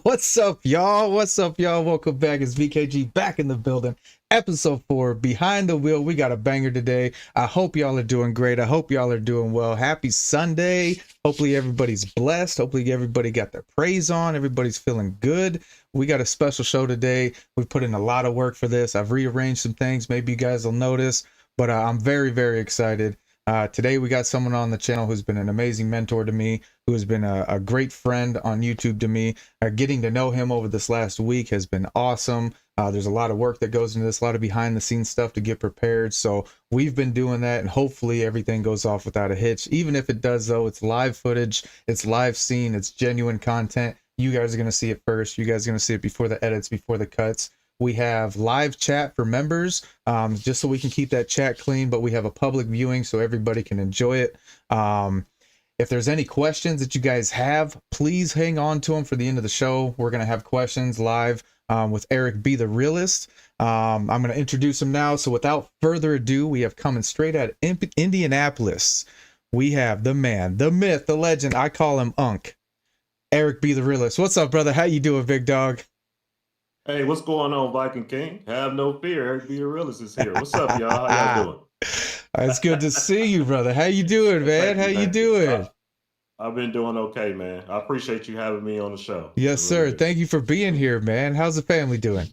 What's up, y'all? What's up, y'all? Welcome back. It's VKG back in the building. Episode 4, Behind the Wheel. We got a banger today. I hope y'all are doing great. I hope y'all are doing well. Happy Sunday. Hopefully everybody's blessed. Hopefully everybody got their praise on. Everybody's feeling good. We got a special show today. We put in a lot of work for this. I've rearranged some things. Maybe you guys will notice, but I'm very, very excited. Today we got someone on the channel who's been an amazing mentor to me, who has been a great friend on YouTube to me. Getting to know him over this last week has been awesome. There's a lot of work that goes into this, a lot of behind the scenes stuff to get prepared. So we've been doing that, and hopefully everything goes off without a hitch. Even if it does, though, it's live footage, it's live scene, it's genuine content. You guys are going to see it first. You guys are going to see it before the edits, before the cuts. We have live chat for members, just so we can keep that chat clean, but we have a public viewing so everybody can enjoy it. If there's any questions that you guys have, please hang on to them for the end of the show. We're going to have questions live with Eric B the Realist. I'm going to introduce him now. So without further ado, we have coming straight out of Indianapolis. We have the man, the myth, the legend. I call him Unc. Eric B the Realist. What's up, brother? How you doing, big dog? Hey, what's going on, Viking King? Have no fear. Eric B the Realist is here. What's up, y'all? How y'all doing? It's good to see you, brother. How you doing, man? How you doing? I've been doing okay, man. I appreciate you having me on the show. Yes, sir. Thank you for being here, man. How's the family doing?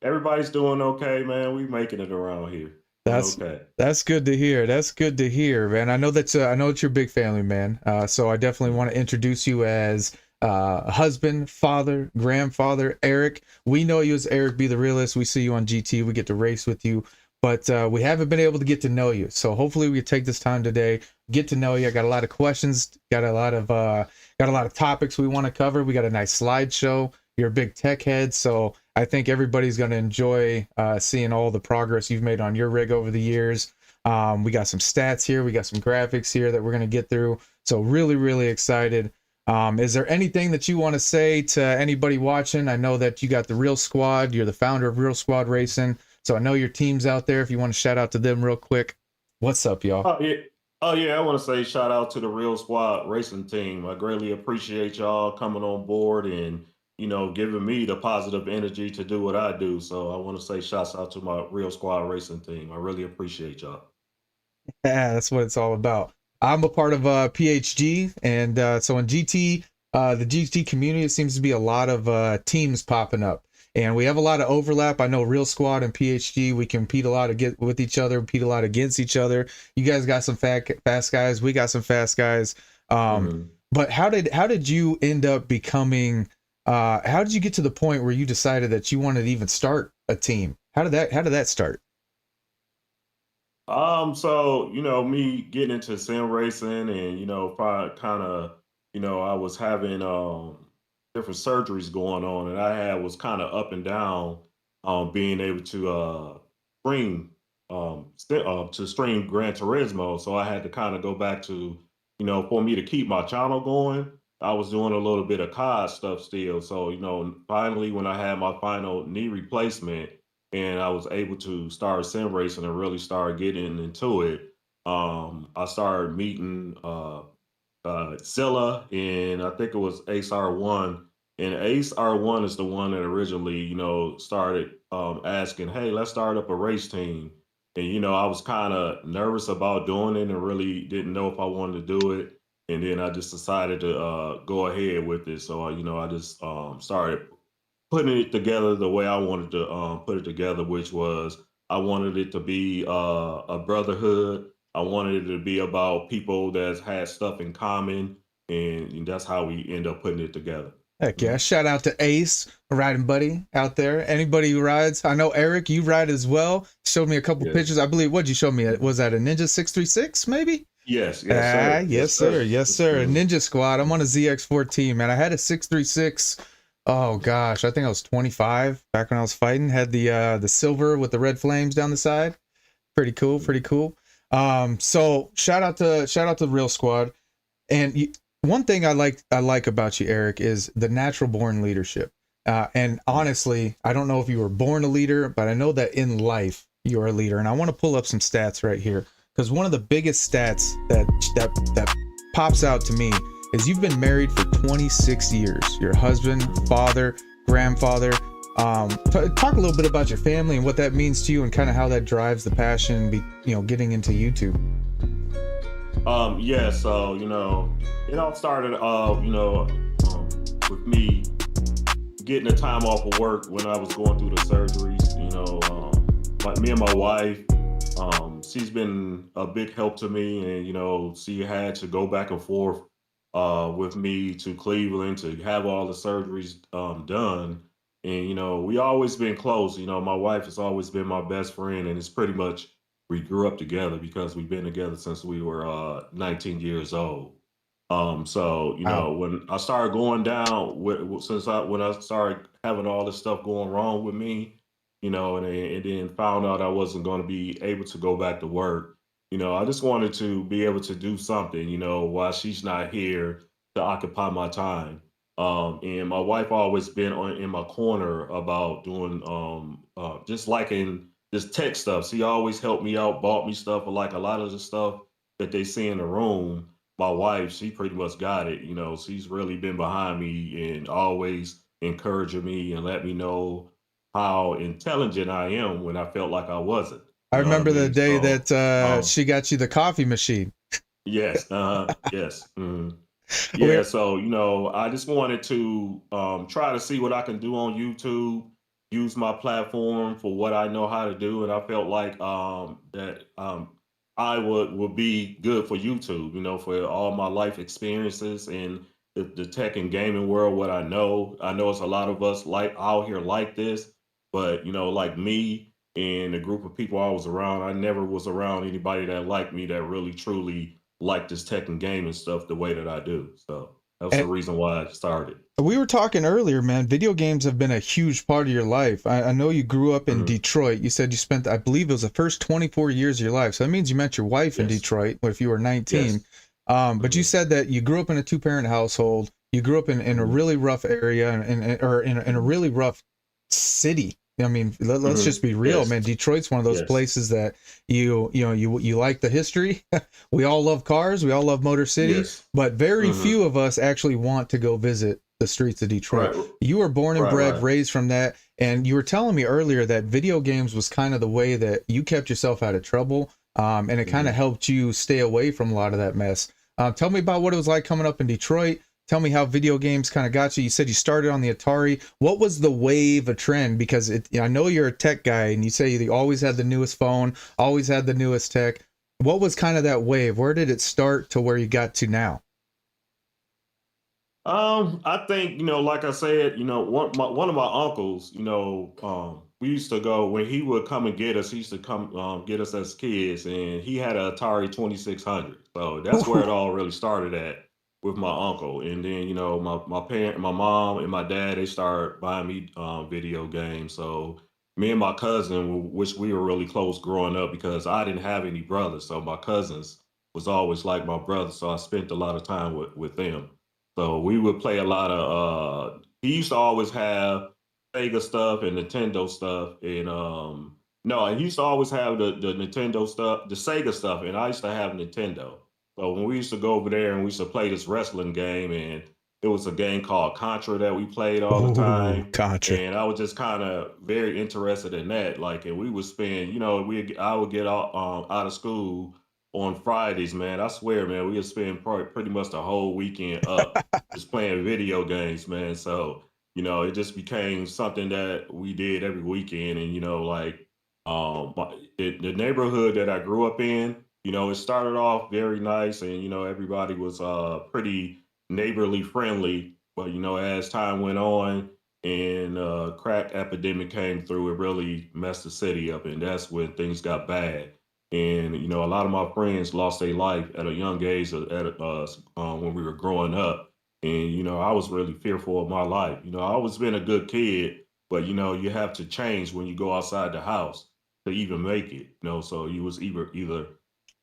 Everybody's doing okay, man. We making it around here. That's okay. That's good to hear. That's good to hear, man. I know that you're a big family, man. So I definitely want to introduce you as husband, father, grandfather, Eric. We know you as Eric B the Realist. We see you on GT. We get to race with you, but we haven't been able to get to know you. So hopefully we take this time today, get to know you. I got a lot of questions, got a lot of topics we want to cover. We got a nice slideshow. You're a big tech head, so I think everybody's going to enjoy seeing all the progress you've made on your rig over the years. We got some stats here. We got some graphics here that we're going to get through. So really, really excited. Is there anything that you want to say to anybody watching? I know that you got the Real Squad. You're the founder of Real Squad Racing. So I know your team's out there. If you want to shout out to them real quick. What's up, y'all? Oh, yeah. I want to say shout out to the Real Squad Racing team. I greatly appreciate y'all coming on board and, giving me the positive energy to do what I do. So I want to say shouts out to my Real Squad Racing team. I really appreciate y'all. Yeah, that's what it's all about. I'm a part of PHG, and so in GT, the GT community, it seems to be a lot of teams popping up, and we have a lot of overlap. I know Real Squad and PHG, we compete a lot with each other, compete a lot against each other. You guys got some fast guys, we got some fast guys. But how did you end up becoming? How did you get to the point where you decided that you wanted to even start a team? How did that start? So, me getting into sim racing and, kind of, I was having different surgeries going on, and was kind of up and down being able to stream stream Gran Turismo. So I had to kind of go back to, for me to keep my channel going, I was doing a little bit of COD stuff still. So, finally when I had my final knee replacement, and I was able to start sim racing and really start getting into it. I started meeting Zilla, and I think it was Ace R1. And Ace R1 is the one that originally, started asking, hey, let's start up a race team. And, I was kind of nervous about doing it and really didn't know if I wanted to do it. And then I just decided to go ahead with it. So, I just started putting it together the way I wanted to put it together, which was I wanted it to be a brotherhood. I wanted it to be about people that had stuff in common, and that's how we end up putting it together. Heck yeah. Shout out to Ace, a riding buddy out there. Anybody who rides. I know, Eric, you ride as well. Showed me a couple pictures. I believe, what'd you show me? Was that a Ninja 636 maybe? Yes, sir. Yes, sir. A Ninja Squad. I'm on a ZX14, man. I had a 636. Oh gosh, I think I was 25 back when I was fighting. Had the silver with the red flames down the side. Pretty cool, pretty cool. So shout out to Real Squad. And one thing I like about you, Eric, is the natural born leadership. And honestly, I don't know if you were born a leader, but I know that in life you are a leader. And I want to pull up some stats right here, because one of the biggest stats that pops out to me is you've been married for 26 years. Your husband, Mhm. father, grandfather. Talk a little bit about your family and what that means to you, and kind of how that drives the passion, getting into YouTube. Yeah, so it all started with me getting the time off of work when I was going through the surgeries. Me and my wife, she's been a big help to me, and she had to go back and forth with me to Cleveland to have all the surgeries done. And we always been close. My wife has always been my best friend, and it's pretty much we grew up together because we've been together since we were 19 years old. So Wow. when I started going down, when I started having all this stuff going wrong with me, and then found out I wasn't going to be able to go back to work. I just wanted to be able to do something, while she's not here to occupy my time. And my wife always been in my corner about doing just liking this tech stuff. She always helped me out, bought me stuff, but like a lot of the stuff that they see in the room, my wife, she pretty much got it. She's really been behind me and always encouraging me and let me know how intelligent I am when I felt like I wasn't. I You know what I remember the mean? day So, that um, she got you the coffee machine. yes, yes. We're Yeah, so I just wanted to try to see what I can do on YouTube, use my platform for what I know how to do, and I felt like that I would be good for YouTube, for all my life experiences and the tech and gaming world. What I know it's a lot of us like out here like this, but like me and the group of people I was around, I never was around anybody that liked me that really truly like this tech and gaming stuff the way that I do. So that's the and reason why I started. we were talking earlier, man. Video games have been a huge part of your life. I know you grew up in Mhm. Detroit. You said you spent, I believe it was the first 24 years of your life. So that means you met your wife in Yes. Detroit if you were 19. Yes. But you Hmm. said that you grew up in a two-parent household. You grew up in a Hmm. really rough area, or in a Hmm. really rough city. I mean, let's Hmm. just be real, Yes. man. Detroit's one of those Yes. places that you like the history. We all love cars. We all love Motor City, Yes. but very Hmm. few of us actually want to go visit the streets of Detroit. Right. You were born and Right. bred, Right. raised from that, and you were telling me earlier that video games was kind of the way that you kept yourself out of trouble, and it kind of Hmm. helped you stay away from a lot of that mess. Tell me about what it was like coming up in Detroit. Tell me how video games kind of got you. You said you started on the Atari. What was the wave of trend? Because I know you're a tech guy, and you say you always had the newest phone, always had the newest tech. What was kind of that wave? Where did it start to where you got to now? I think like I said, one of my uncles, we used to go when he would come and get us. He used to come get us as kids, and he had an Atari 2600. So that's where it all really started at with my uncle. And then my mom, and my dad, they started buying me video games. So me and my cousin, which we were really close growing up because I didn't have any brothers, so my cousins was always like my brother. So I spent a lot of time with them. So we would play a lot of he used to always have Sega stuff and Nintendo stuff and no, and he used to always have the Nintendo stuff, the Sega stuff, and I used to have Nintendo. So when we used to go over there and we used to play this wrestling game, and it was a game called Contra that we played all the Oh, time. gotcha. And I was just kind of very interested in that. Like, and we would spend, I would get out of school on Fridays, man. I swear, man, we would spend pretty much the whole weekend up just playing video games, man. So, it just became something that we did every weekend. And, like the neighborhood that I grew up in, it started off very nice and, everybody was pretty neighborly friendly. But, as time went on and crack epidemic came through, it really messed the city up. And that's when things got bad. And a lot of my friends lost their life at a young age when we were growing up. And I was really fearful of my life. I always been a good kid, but you have to change when you go outside the house to even make it. So you was either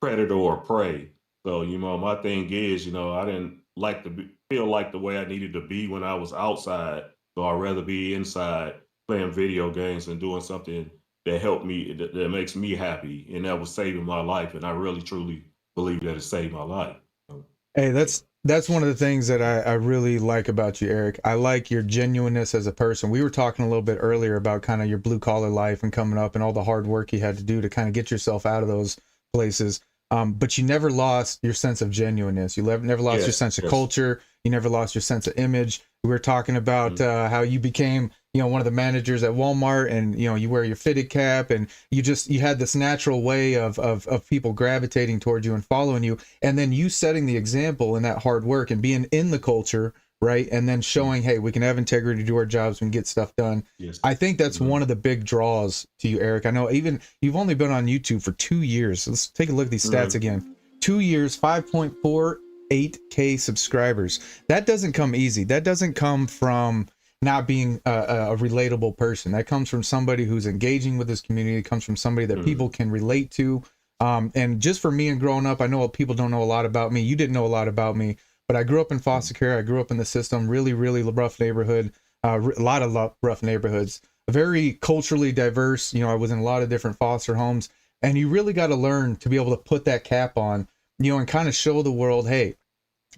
predator or prey. So my thing is, I didn't like to feel like the way I needed to be when I was outside. So I'd rather be inside playing video games and doing something that helped me, that makes me happy, and that was saving my life. And I really truly believe that it saved my life. So, Hey, yeah. That's one of the things that I really like about you, Eric. I like your genuineness as a person. We were talking a little bit earlier about kind of your blue collar life and coming up and all the hard work you had to do to kind of get yourself out of those places. But you never lost your sense of genuineness. You never lost your Yes, sense of yes. culture. You never lost your sense of image. We were talking about Mm, how you became, one of the managers at Walmart, and you wear your fitted cap, and you had this natural way of people gravitating towards you and following you, and then you setting the example in that hard work and being in the culture, right, and then mm, showing, hey, we can have integrity, do our jobs, we can get stuff done. yes. I think that's Mhm, one of the big draws to you, Eric. I know even you've only been on YouTube for 2 years. So let's take a look at these stats mhm, again. 2 years, 5.48K subscribers. That doesn't come easy. That doesn't come from not being a relatable person. That comes from somebody who's engaging with this community. It comes from somebody that people mhm, can relate to. And just for me and growing up, I know people don't know a lot about me. You didn't know a lot about me, but I grew up in mm, foster care. I grew up in the system, really, really rough neighborhood, a lot of rough neighborhoods, very culturally diverse. I was in a lot of different foster homes, and you really got to learn to be able to put that cap on, and kind of show the world, hey,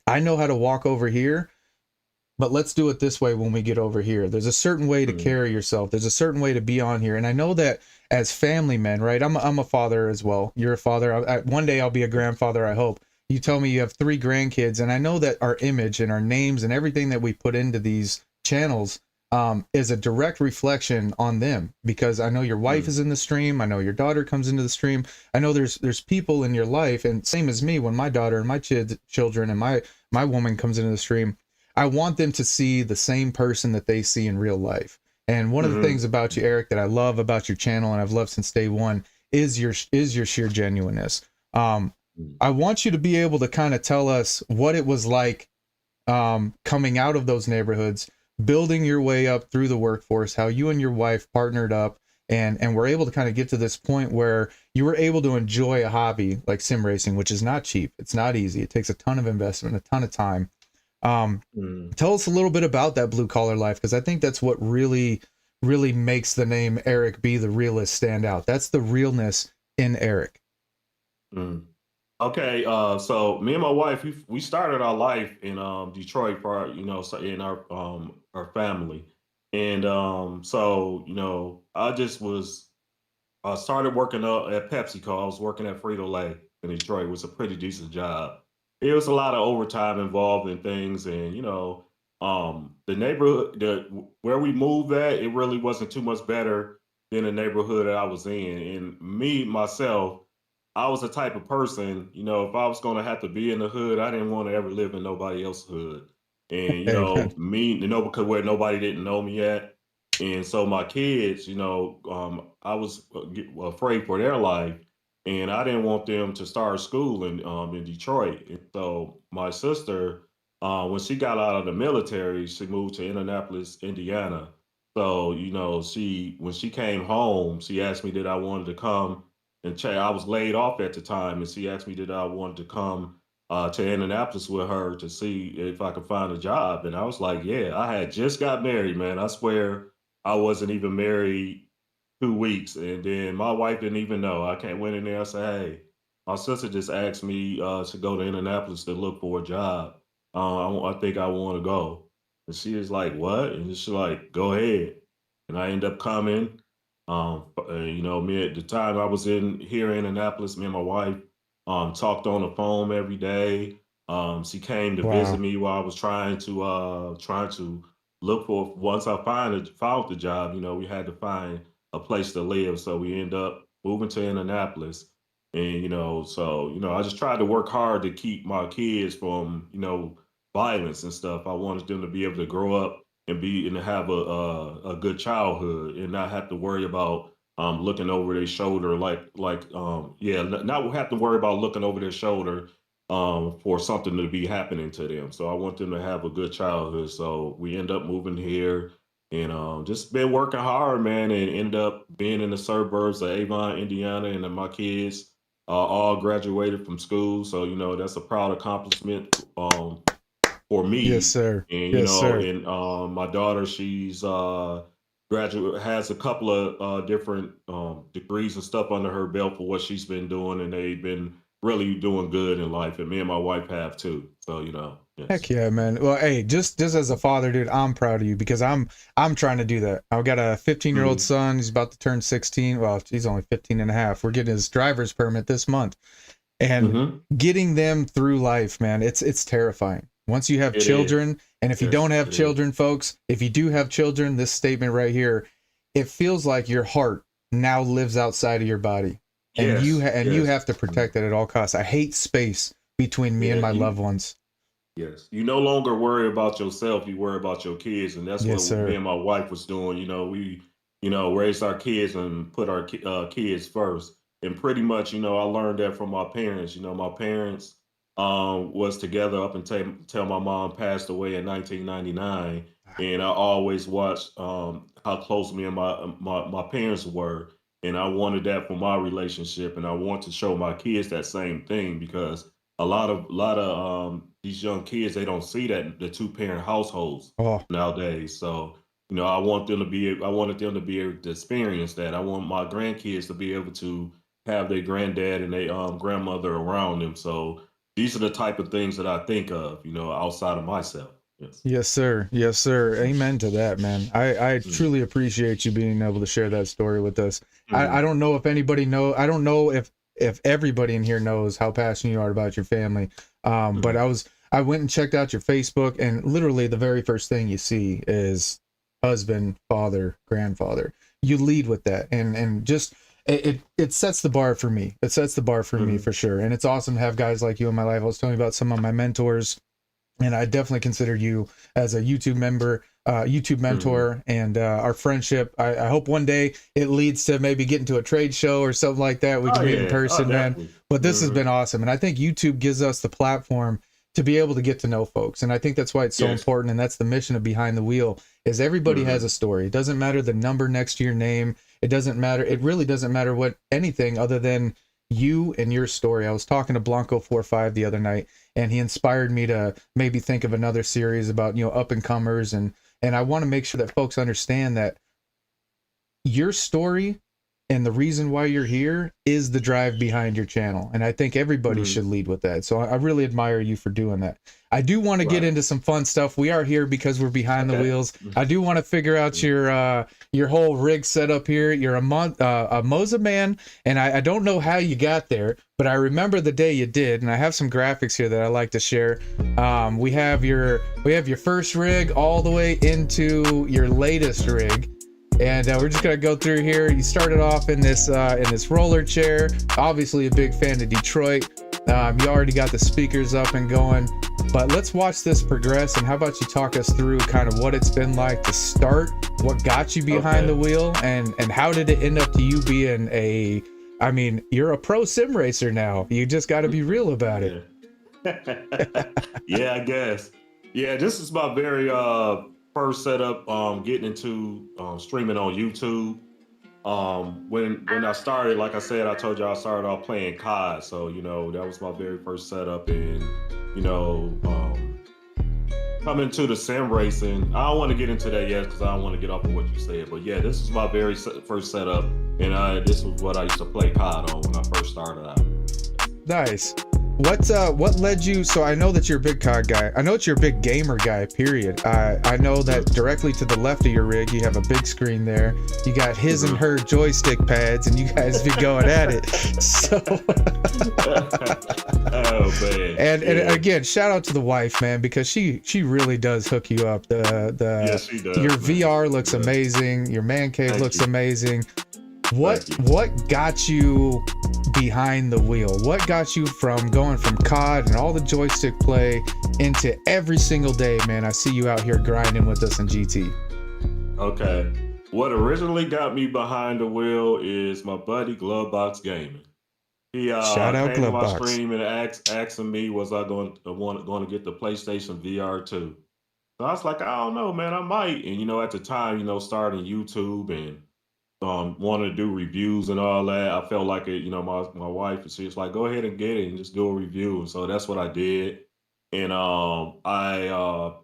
I know how to walk over here, but let's do it this way when we get over here. There's a certain way to mhm, carry yourself. There's a certain way to be on here. And I know that as family men, right? I'm a father as well. You're a father. One day I'll be a yes. grandfather, I hope. You tell me you have 3 grandkids, and I know that our image and our names and everything that we put into these channels is a direct reflection on them, because I know your wife Mm, is in the stream. I know your daughter comes into the stream. I know there's people in your life, and same as me, when my daughter and my children and my woman comes into the stream, I want them to see the same person that they see in real life. And one of the things mhm, about you, Eric, that I love about your channel and I've loved since day one is your sheer genuineness. Um, mm, I want you to be able to kind of tell us what it was like, coming out of those neighborhoods, building your way up through the workforce, how you and your wife partnered up and were able to kind of get to this point where you were able to enjoy a hobby like sim racing, which is not cheap. It's not easy. It takes a ton of investment, a ton of time. Um, mm. Tell us a little bit about that blue collar life, because I think that's what really makes the name Eric B the Realist stand out. That's the realness in Eric. Mm. Okay, so me and my wife, we started our life in Detroit for our, so in our family, and so I just was started working at PepsiCo. I was working at Frito Lay in Detroit. It was a pretty decent job. It was a lot of overtime involved in things, and the neighborhood, where we moved at, it really wasn't too much better than the neighborhood that I was in. And me myself, I was the type of person, if I was going to have to be in the hood, I didn't want to ever live in nobody else's hood. And Amen. because where nobody didn't know me at, and so my kids, I was afraid for their life, and I didn't want them to start school in Detroit. And so my sister, when she got out of the military, she moved to Indianapolis, Indiana. So she when she came home, she asked me did I wanted to come and check. I was laid off at the time, and she asked me did I wanted to come to Indianapolis with her to see if I could find a job. And I was like, yeah, I had just got married, man. I swear I wasn't even married 2 weeks, and then my wife didn't even know. I can't went in there and say, "Hey, my sister just asked me to go to Indianapolis to look for a job. I think I want to go." And she was like, "What?" And she's like, "Go ahead." And I end up coming. Me at the time I was in here in Indianapolis. Me and my wife talked on the phone every day. She came to visit Wow. me while I was trying to look for once I found the job, we had to find a place to live. So we end up moving to Indianapolis. And I just tried to work hard to keep my kids from, violence and stuff. I wanted them to be able to grow up and to have a good childhood and not have to worry about looking over their shoulder not have to worry about looking over their shoulder for something to be happening to them. So I want them to have a good childhood. So we end up moving here and just been working hard, man, and end up being in the suburbs of Avon, Indiana, and then my kids all graduated from school. So that's a proud accomplishment for Yes, me. sir. And Yes, sir. my daughter, she's graduate has a couple of different degrees and stuff under her belt for what she's been doing, and they've been really doing good in life, and me and my wife have too. So Heck yes. yeah, man. Well, hey, just as a father, dude, I'm proud of you because I'm trying to do that. I've got a 15-year-old Mm-hmm. son. He's about to turn 16. Well, he's only 15 and a half. We're getting his driver's permit this month. And Mm-hmm. getting them through life, man, it's terrifying. Once you have It is. children, and if you don't Yes, have it is. children, folks, if you do have children, this statement right here, it feels like your heart now lives outside of your body, and Yes, you yes. have to Mhm. protect it at all costs. I hate space between me and Yeah, my you loved ones. yes. You no longer worry about yourself, you worry about your kids, and that's Yes, what me sir. and my wife was doing. We, raised our kids and put our kids first. And pretty much, I learned that from my parents. My parents was together up until my mom passed away in 1999, and I always watched how close me and my parents were, and I wanted that for my relationship, and I want to show my kids that same thing because a lot of these young kids, they don't see that in the two parent households Oh, nowadays. So I wanted them to be able to experience that. I want my grandkids to be able to have their granddad and their grandmother around them. So these are the type of things that I think of, outside of myself. Yes. yes, sir. Yes, sir. Amen to that, man. I Mm-hmm. truly appreciate you being able to share that story with us. I Mm-hmm. don't know if anybody know. I don't know if everybody in here knows how passionate you are about your family. But Mm-hmm. I went and checked out your Facebook, and literally the very first thing you see is husband, father, grandfather. You lead with that, and just it sets the bar for me. It sets the bar for me Mm-hmm. for sure. And it's awesome to have guys like you in my life. I was telling you about some of my mentors, and I definitely consider you as a YouTube member, YouTube Mm-hmm. mentor, and our friendship. I hope one day it leads to maybe getting to a trade show or something like that. We Oh can meet in yeah. Oh, person, man. definitely. But this has Mm-hmm. been awesome, and I think YouTube gives us the platform to be able to get to know folks, and I think that's why it's so Yes. important, and that's the mission of Behind the Wheel. Is everybody has Mm-hmm. a story. It doesn't matter the number next to your name. It doesn't matter. It really doesn't matter what anything other than you and your story. I was talking to Blanco 45 the other night, and he inspired me to maybe think of another series about up and comers, and I want to make sure that folks understand that your story and the reason why you're here is the drive behind your channel, and I think everybody Mm-hmm. should lead with that. So I really admire you for doing that. I do want to get Right. into some fun stuff. We are here because we're behind the Okay. wheels. I do want to figure out your whole rig setup here. You're a Moza man, and I don't know how you got there, but I remember the day you did, and I have some graphics here that I like to share. We have your first rig all the way into your latest rig, and we're just Okay. gonna go through here. You started off in this roller chair. Obviously, a big fan of Detroit. You already got the speakers up and going, but let's watch this progress. And how about you talk us through kind of what it's been like to start, what got you behind the Okay. wheel, and how did it end up to you being a? I mean, you're a pro sim racer now. You just got to be real about it. Yeah. Yeah, I guess. Yeah, this is my very first setup getting into streaming on YouTube. When I started, like I said, I told you I started off playing COD. So, that was my very first setup, and you know, coming to the sim racing. I don't want to get into that yet because I don't want to get off of what you said. But yeah, this is my very first setup, and this was what I used to play COD on when I first started out. Nice. What led you? So I know that you're a big COD guy. I know that you're a big gamer guy. Period. I know that Mm-hmm. directly to the left of your rig, you have a big screen there. You got his and her joystick pads, and you guys be going at it. So, Oh man, and yeah, again, shout out to the wife, man, because she really does hook you up. yes, she Your does, man. VR She looks does. amazing. Your man cave Thank looks you, amazing. What thank you. what got you behind the wheel? What got you from going from COD and all the joystick play into every single day, man? I see you out here grinding with us in GT. Okay, what originally got me behind the wheel is my buddy Glovebox Gaming. He Shout out came to my Glovebox. stream and asking me, was I going to get the PlayStation VR 2? So I was like, I don't know, man, I might. And at the time, starting YouTube and wanted to do reviews and all that. I felt like it, my wife, she was like, go ahead and get it and just do a review. And so that's what I did. And I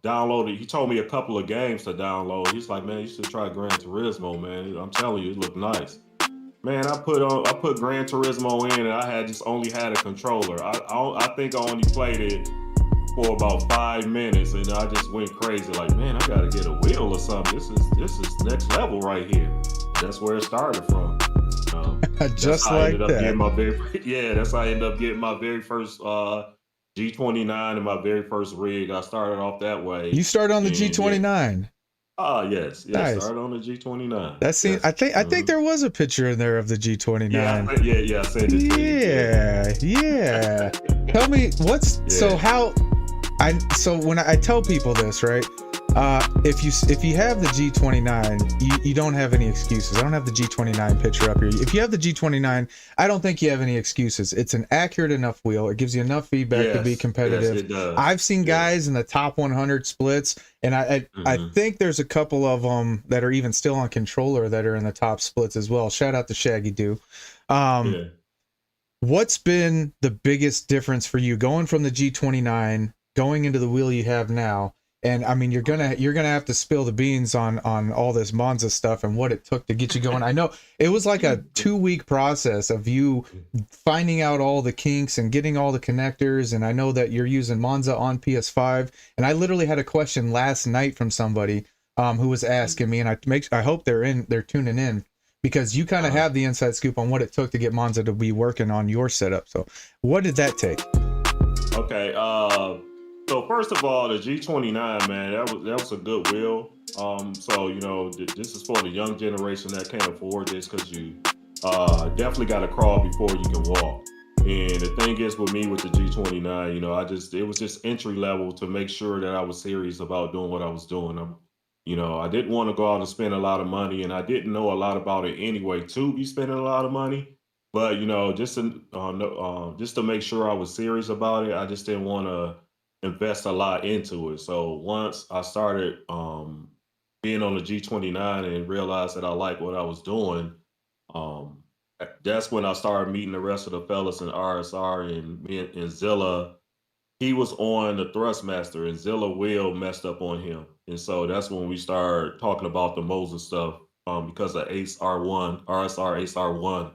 downloaded. He told me a couple of games to download. He's like, man, you should try Gran Turismo, man. I'm telling you, it looked nice. Man, I put Gran Turismo in, and I had just only had a controller. I think I only played it for about 5 minutes, and I just went crazy. Like, man, I gotta get a wheel or something. This is next level right here. That's where it started from. That's Just how I like ended up that. getting my very yeah. That's how I ended up getting my very first G29 and my very first rig. I started off that You way, started on the and yeah. G29. Yes. Nice. Started on the G29. That seems. Yes. I think there was a picture in there of the G29. Yeah. I sent it to you. Yeah. Tell me so Yeah. how so when I tell people this, right? If you have the G29, you don't have any excuses. I don't have the G29 picture up here. If you have the G29, I don't think you have any excuses. It's an accurate enough wheel. It gives you enough feedback to be Yes. Yes, competitive. it does. I've seen Yes. guys in the top 100 splits, and I Hmm. think there's a couple of them that are even still on controller that are in the top splits as well. Shout out to Shaggy Doo. Um, Yeah. What's been the biggest difference for you going from the G29 going into the wheel you have now? And I mean, you're gonna have to spill the beans on all this Monza stuff and what it took to get you going. I know it was like a 2 week process of you finding out all the kinks and getting all the connectors. And I know that you're using Monza on PS5. And I literally had a question last night from somebody who was asking me, and I hope they're tuning in, because you kind of have the inside scoop on what it took to get Monza to be working on your setup. So what did that take? Okay. So first of all, the G29, man, that was a good wheel. So this is for the young generation that can't afford this, because you definitely got to crawl before you can walk. And the thing is with me with the G29, it was just entry level to make sure that I was serious about doing what I was doing. I didn't want to go out and spend a lot of money, and I didn't know a lot about it anyway to be spending a lot of money. But just to make sure I was serious about it, I just didn't want to invest a lot into it. So once I started being on the G29 and realized that I liked what I was doing, um, that's when I started meeting the rest of the fellas in RSR, and me and Zilla. He was on the Thrustmaster, and Zilla Will messed up on him. And so that's when we started talking about the Moser stuff, because of Ace R1, RSR Ace R1.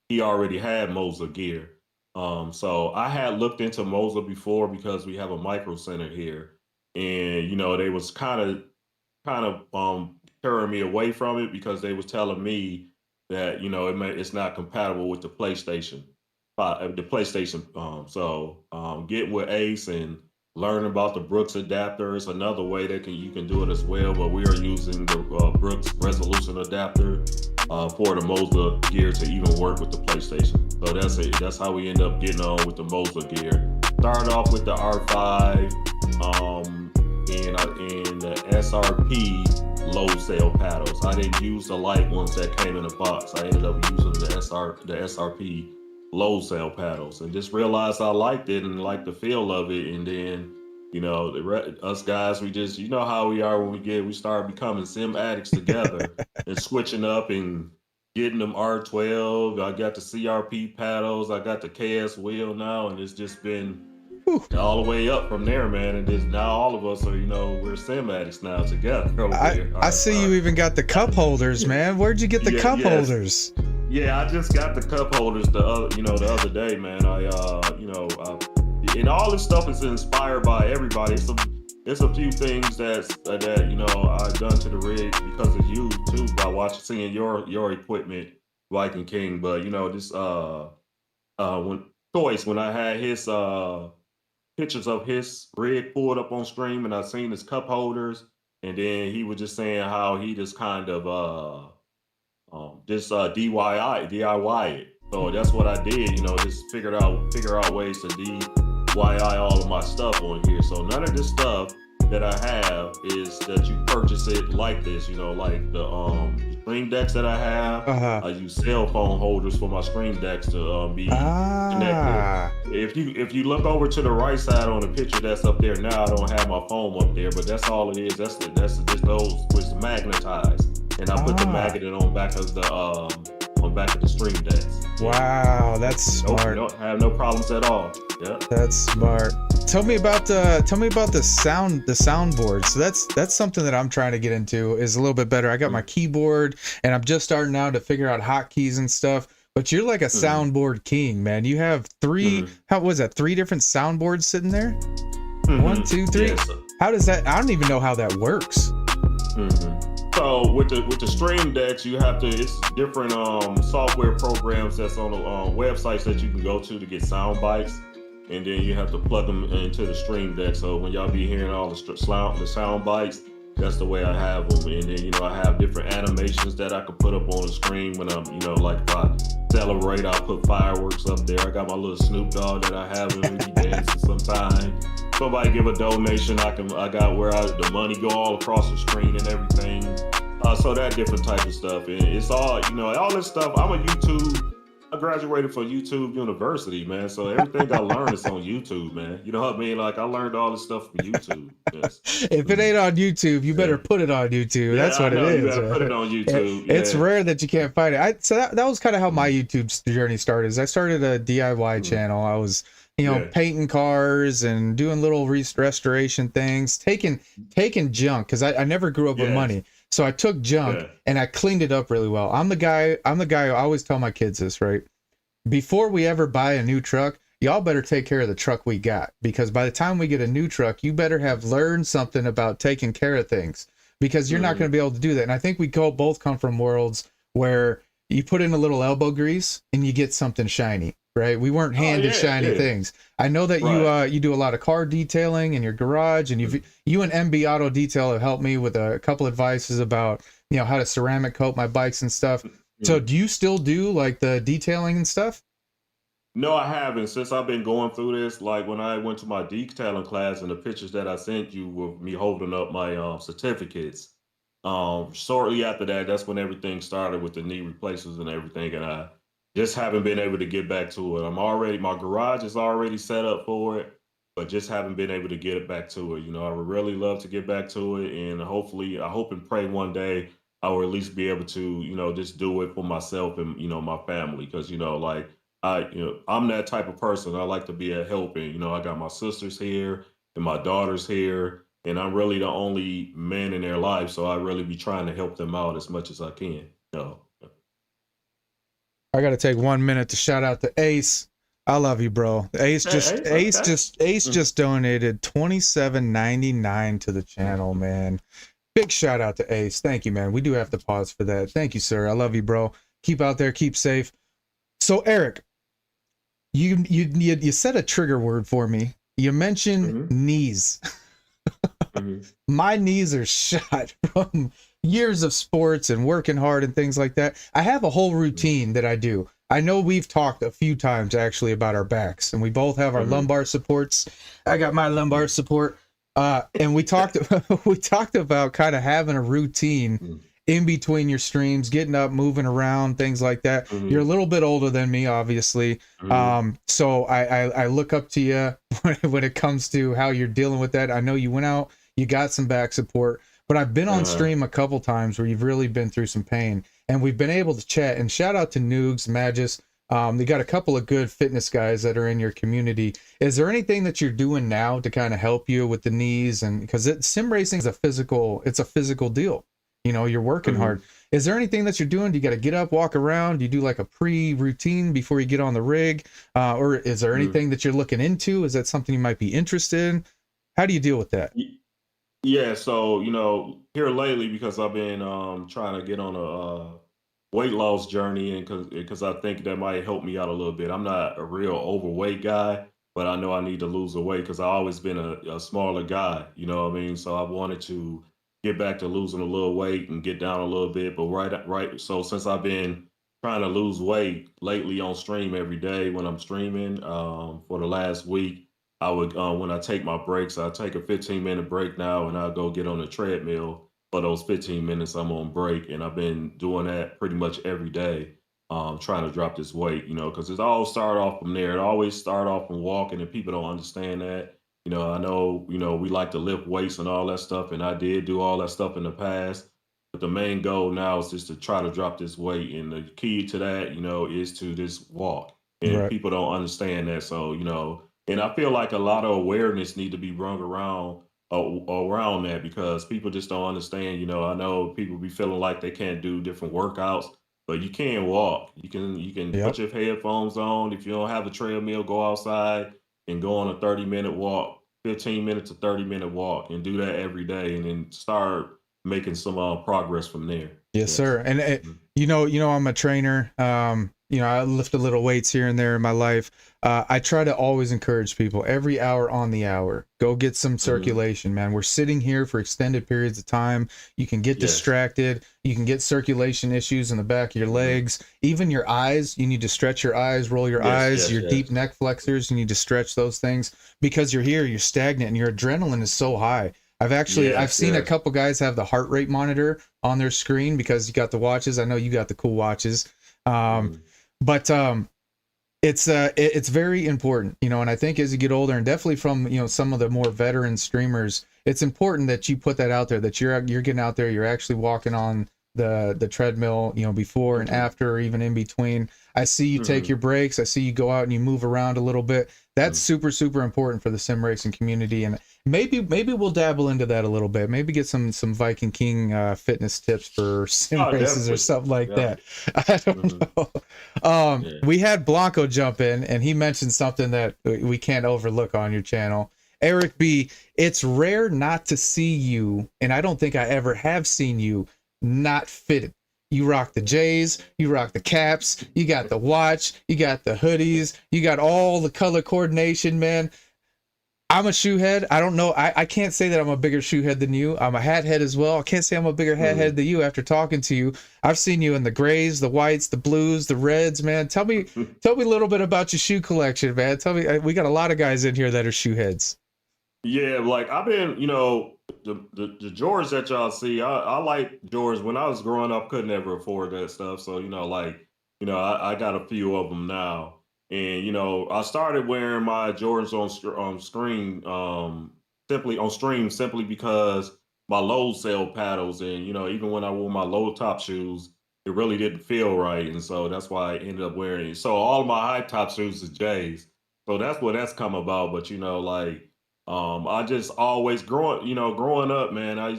He already had Moser gear. So I had looked into Moser before because we have a micro center here. And, they was kind of turning me away from it because they was telling me that it's not compatible with the PlayStation, the PlayStation. Getting with Ace and learning about the Brooks adapter is another way that you can do it as well. But we are using the Brooks resolution adapter for the Moser gear to even work with the PlayStation. So that's it. That's how we end up getting on with the Moser gear. Started off with the R5. And the SRP low cell paddles. I didn't use the light ones that came in a box. I ended up using the SRP low cell paddles, and just realized I liked it and liked the feel of it. And then, us guys, we just, how we are when we start becoming sim addicts together and switching up and getting them R12. I got the CRP paddles. I got the KS wheel now, and it's just been Whew. all the way up from there, man. And just now all of us are, we're sim addicts now together over here. I see you even got the cup holders, man. Where'd you get the cup holders? Yeah, I just got the cup holders the other day, man. And all this stuff is inspired by everybody. It's a few things that I've done to the rig because of you too, by seeing your equipment, Viking King. But when I had his pictures of his rig pulled up on stream, and I seen his cup holders, and then he was just saying how he just kind of DIY it. So that's what I did, just figure out ways to DIY all of my stuff on here. So none of this stuff that I have is that you purchase it like this, like the stream decks that I have. I use cell phone holders for my stream decks to be connected. If you look over to the right side on the picture that's up there now, I don't have my phone up there, but that's all it is. That's just those which magnetized, and I put the magnet on back of the stream decks. Wow, that's smart. Don't have no problems at all. Yeah, that's smart. tell me about the soundboard. So that's something that I'm trying to get into, is a little bit better. I got my keyboard and I'm just starting now to figure out hotkeys and stuff. But you're like a Mhm. soundboard king, man. You have three, Mhm. how was that? Three different soundboards sitting there? One, Mhm. two, three. Yes. How does that? I don't even know how that works. So with the stream decks, you have to. It's different software programs that's on the websites that you can go to get sound bites, and then you have to plug them into the stream deck. So when y'all be hearing all the sound bites, that's the way I have them. And then I have different animations that I can put up on the screen when I'm like if I celebrate, I'll put fireworks up there. I got my little Snoop Dogg that I have when we be dancing sometimes. Somebody give a donation, I got where the money go all across the screen and everything. So that different type of stuff, and it's all all this stuff. I graduated from YouTube University, man. So everything I learned is on YouTube, man. You know what I mean? Like I learned all this stuff from YouTube. Yes. If it ain't on YouTube, you better Yeah. put it on YouTube. Yeah, That's I what it know. You is. gotta put it on YouTube. It's Yeah. rare that you can't find it. So that was kind of how my Mhm. YouTube journey started. Is I started a DIY Mhm. channel. I was, Yeah. painting cars and doing little restoration things, taking junk, because I never grew up with Yes. money. So I took junk Yeah. and I cleaned it up really well. I'm the guy who I always tell my kids this, right? Before we ever buy a new truck, y'all better take care of the truck we got, because by the time we get a new truck, you better have learned something about taking care of things, because you're not going to Mhm. be able to do that. And I think we both come from worlds where you put in a little elbow grease and you get something shiny, right? We weren't Oh handed yeah. shiny Yeah. things. I know that Right. you do a lot of car detailing in your garage, and Mhm. you and MB Auto Detail have helped me with a couple advices about how to ceramic coat my bikes and stuff. So Mhm. do you still do like the detailing and stuff? No, I haven't. Since I've been going through this, like when I went to my detailing class and the pictures that I sent you with me holding up my certificates. Shortly after that, that's when everything started with the knee replacements and everything, and I just haven't been able to get back to it. My garage is already set up for it, but just haven't been able to get it back to it. I would really love to get back to it, and hopefully, I hope and pray one day I will at least be able to, just do it for myself and my family, because like I'm that type of person. I like to be a helping. I got my sisters here and my daughters here, and I'm really the only man in their life. So I really be trying to help them out as much as I can. I got to take 1 minute to shout out to Ace. I love you, bro. Okay, Ace. Okay. Ace Mm, just donated $27.99 to the channel, man. Big shout out to Ace. Thank you, man. We do have to pause for that. Thank you, sir. I love you, bro. Keep out there, keep safe. So, Eric, you said a trigger word for me. You mentioned mhm, knees. mhm, My knees are shot from years of sports and working hard and things like that. I have a whole routine that I do. I know we've talked a few times actually about our backs, and we both have our mhm, lumbar supports. I got my lumbar mhm, support. And we talked we talked about kind of having a routine mhm, in between your streams, getting up, moving around, things like that. You're a mhm, little bit older than me, obviously. mhm, So I look up to you when it comes to how you're dealing with that. I know you went out, you got some back support, but I've been on uh-huh, stream a couple times where you've really been through some pain, and we've been able to chat. And shout out to Noogs, Magis. They got a couple of good fitness guys that are in your community. Is there anything that you're doing now to kind of help you with the knees? And because sim racing is it's a physical deal. You're working mhm. hard. Is there anything that you're doing? Do you got to get up, walk around? Do you do like a pre-routine before you get on the rig? Or is there Mhm. anything that you're looking into? Is that something you might be interested in? How do you deal with that? Yeah, so here lately, because I've been trying to get on a weight loss journey, and because I think that might help me out a little bit. I'm not a real overweight guy, but I know I need to lose the weight because I've always been a smaller guy. You know what I mean? So I wanted to get back to losing a little weight and get down a little bit. But right. So since I've been trying to lose weight lately on stream every day when I'm streaming for the last week. I would when I take my breaks, I take a 15-minute break now, and I'll go get on the treadmill for those 15 minutes I'm on break. And I've been doing that pretty much every day, trying to drop this weight, because it's all start off from there. It always start off from walking, and people don't understand that. I know, we like to lift weights and all that stuff, and I did do all that stuff in the past. But the main goal now is just to try to drop this weight. And the key to that, is to just walk. And Right. people don't understand that. So, And I feel like a lot of awareness need to be brought around that because people just don't understand. I know people be feeling like they can't do different workouts, but you can walk. You can put Yep. your headphones on. If you don't have a treadmill, go outside and go on a 30-minute walk, 15 minutes to 30-minute walk, and do that every day, and then start making some progress from there. Yes, Yes. sir. And Mhm. I'm a trainer. I lift a little weights here and there in my life. I try to always encourage people every hour on the hour, go get some Mhm. circulation, man. We're sitting here for extended periods of time. You can get Yes. distracted. You can get circulation issues in the back of your Mhm. legs, even your eyes. You need to stretch your eyes, roll your Yes. eyes, Yes. your deep Yes. neck flexors. You need to stretch those things because you're stagnant and your adrenaline is so high. I've Yes. seen a Yes. couple guys have the heart rate monitor on their screen because you got the watches. I know you got the cool watches. Um, Mhm. but it's very important, and I think as you get older, and definitely from some of the more veteran streamers, it's important that you put that out there, that you're getting out there, you're actually walking on the treadmill, before and Mhm. after, or even in between. I see you take Mhm. your breaks. I see you go out and you move around a little bit. That's Mhm. super super important for the sim racing community, and maybe we'll dabble into that a little bit. Maybe get some Viking King fitness tips for sim Oh, races or definitely. something like that. Definitely. I Mhm. don't know. Yeah. We had Blanco jump in, and he mentioned something that we can't overlook on your channel. Eric B, it's rare not to see you, and I don't think I ever have seen you not fitted. You rock the J's, you rock the caps, you got the watch, you got the hoodies, you got all the color coordination, man. I'm a shoe head. I don't know. I can't say that I'm a bigger shoe head than you. I'm a hat head as well. I can't say I'm a bigger hat head Mhm. than you after talking to you. I've seen you in the grays, the whites, the blues, the reds, man. Tell me a little bit about your shoe collection, man. Tell me, we got a lot of guys in here that are shoe heads. Yeah, like I've been, the Jordans that y'all see. I like Jordans. When I was growing up, couldn't ever afford that stuff. So I got a few of them now, and I started wearing my Jordans on screen, simply on stream, simply because my low sell paddles, and even when I wore my low top shoes, it really didn't feel right, and so that's why I ended up wearing it. So all of my high top shoes is J's. So that's what that's come about. But I just always growing up, man. I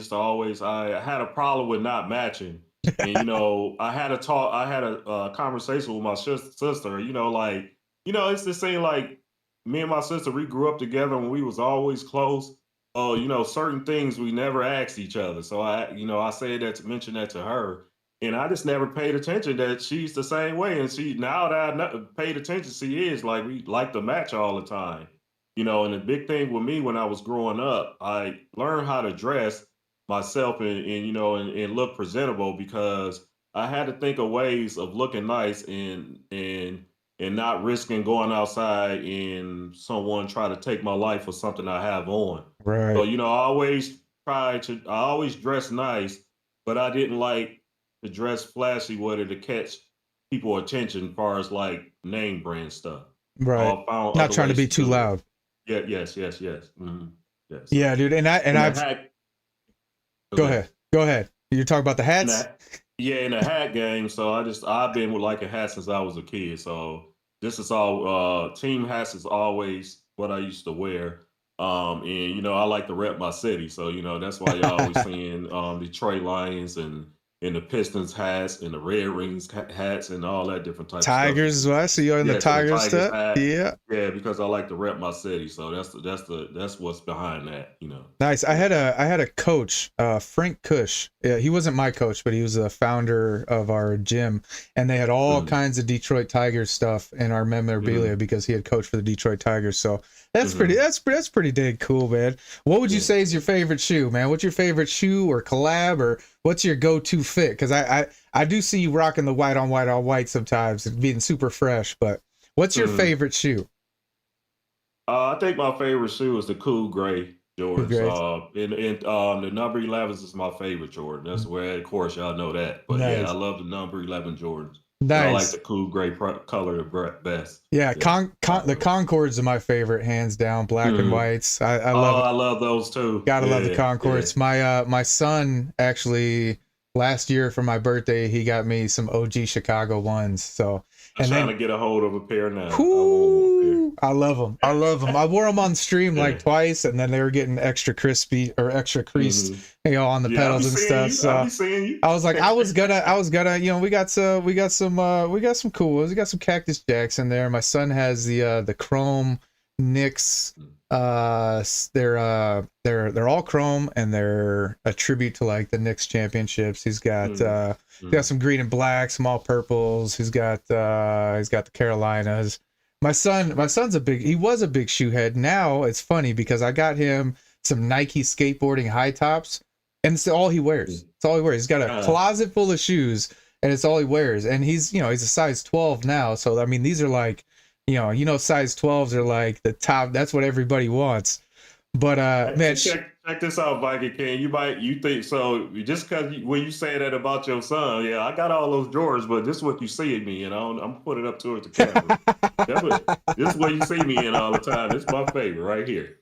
had a problem with not matching, and I had a conversation with my sister. It's the same like me and my sister. We grew up together, and we was always close. Oh, certain things we never asked each other. So I said that to mention that to her, and I just never paid attention that she's the same way. And she now that paid attention, she is like we like to match all the time. And the big thing with me when I was growing up, I learned how to dress myself and look presentable because I had to think of ways of looking nice and not risking going outside and someone try to take my life for something I have on. So, Right. I always dress nice, but I didn't like to dress flashy with it to catch people attention as far as like name brand stuff. Right. I found Not other trying to ways be to too do it. loud. Yeah, yes, yes, yes. Yeah, Yeah, so dude. And in the I've hack go okay. ahead. Go ahead. You're talking about the In hats? the yeah, in the hat game, so I've been with like a hat since I was a kid. So this is all team hats is always what I used to wear. And I like to rep my city. So, that's why y'all always seeing Detroit Lions and the Pistons hats and the Red Wings hats and all that different type of stuff. Tigers as well. I see you in the Yes, and the Tiger Tigers stuff. hat. Yeah. Yeah, because I like to rep my city. So that's what's behind that. Nice. I Yeah. had a coach, Frank Cush. Yeah, he wasn't my coach, but he was the founder of our gym, and they had all Mhm. kinds of Detroit Tigers stuff in our memorabilia Mhm. because he had coached for the Detroit Tigers. So Mhm. that's pretty dang cool, man. What would you Yeah. say is your favorite shoe, man? What's your favorite shoe or collab, or what's your go-to fit? Because I do see you rocking the white on white sometimes, and being super fresh. But what's your Mhm. favorite shoe? I think my favorite shoe is the cool gray Cool Jordans. grades. The number 11s is my favorite Jordan. That's where, of course, y'all know that. But yeah, I Nice. love the number 11 Jordans. But I like Nice. the cool gray color best. Yeah, Yes, the definitely. Concords are my favorite, hands down. Black and Mhm. whites. I love Oh, it. I love those too. Gotta love the Yeah, yeah. Concords. My son actually last year for my birthday he got me some OG Chicago ones. So I'm and trying then to get a hold of a pair now. I want one whoo, pair. I love them. I love them. I wore them on stream like Yeah. twice, and then they were getting extra crispy or extra creased, Hmm. on the Yeah, I be pedals and seeing stuff. you. I So be seeing you. I was like, I was gonna, we got some cool ones. We got some Cactus Jacks in there. My son has the Chrome Nicks. They're all Chrome, and they're a tribute to like the Knicks championships. He's got some green and black, some all purples. He's got the Carolinas. He was a big shoe head. Now it's funny because I got him some Nike skateboarding high tops, and it's all he wears. It's all he wears. He's got a closet full of shoes, and it's all he wears. And he's a size 12 now. So I mean, these are like, size 12s are like the top. That's what everybody wants. But man, check this out, Viking King. You think so just because when you say that about your son, yeah, I got all those drawers, but this is what you see in me, I'm putting it up towards the camera. This is what you see me in all the time. This is my favorite right here.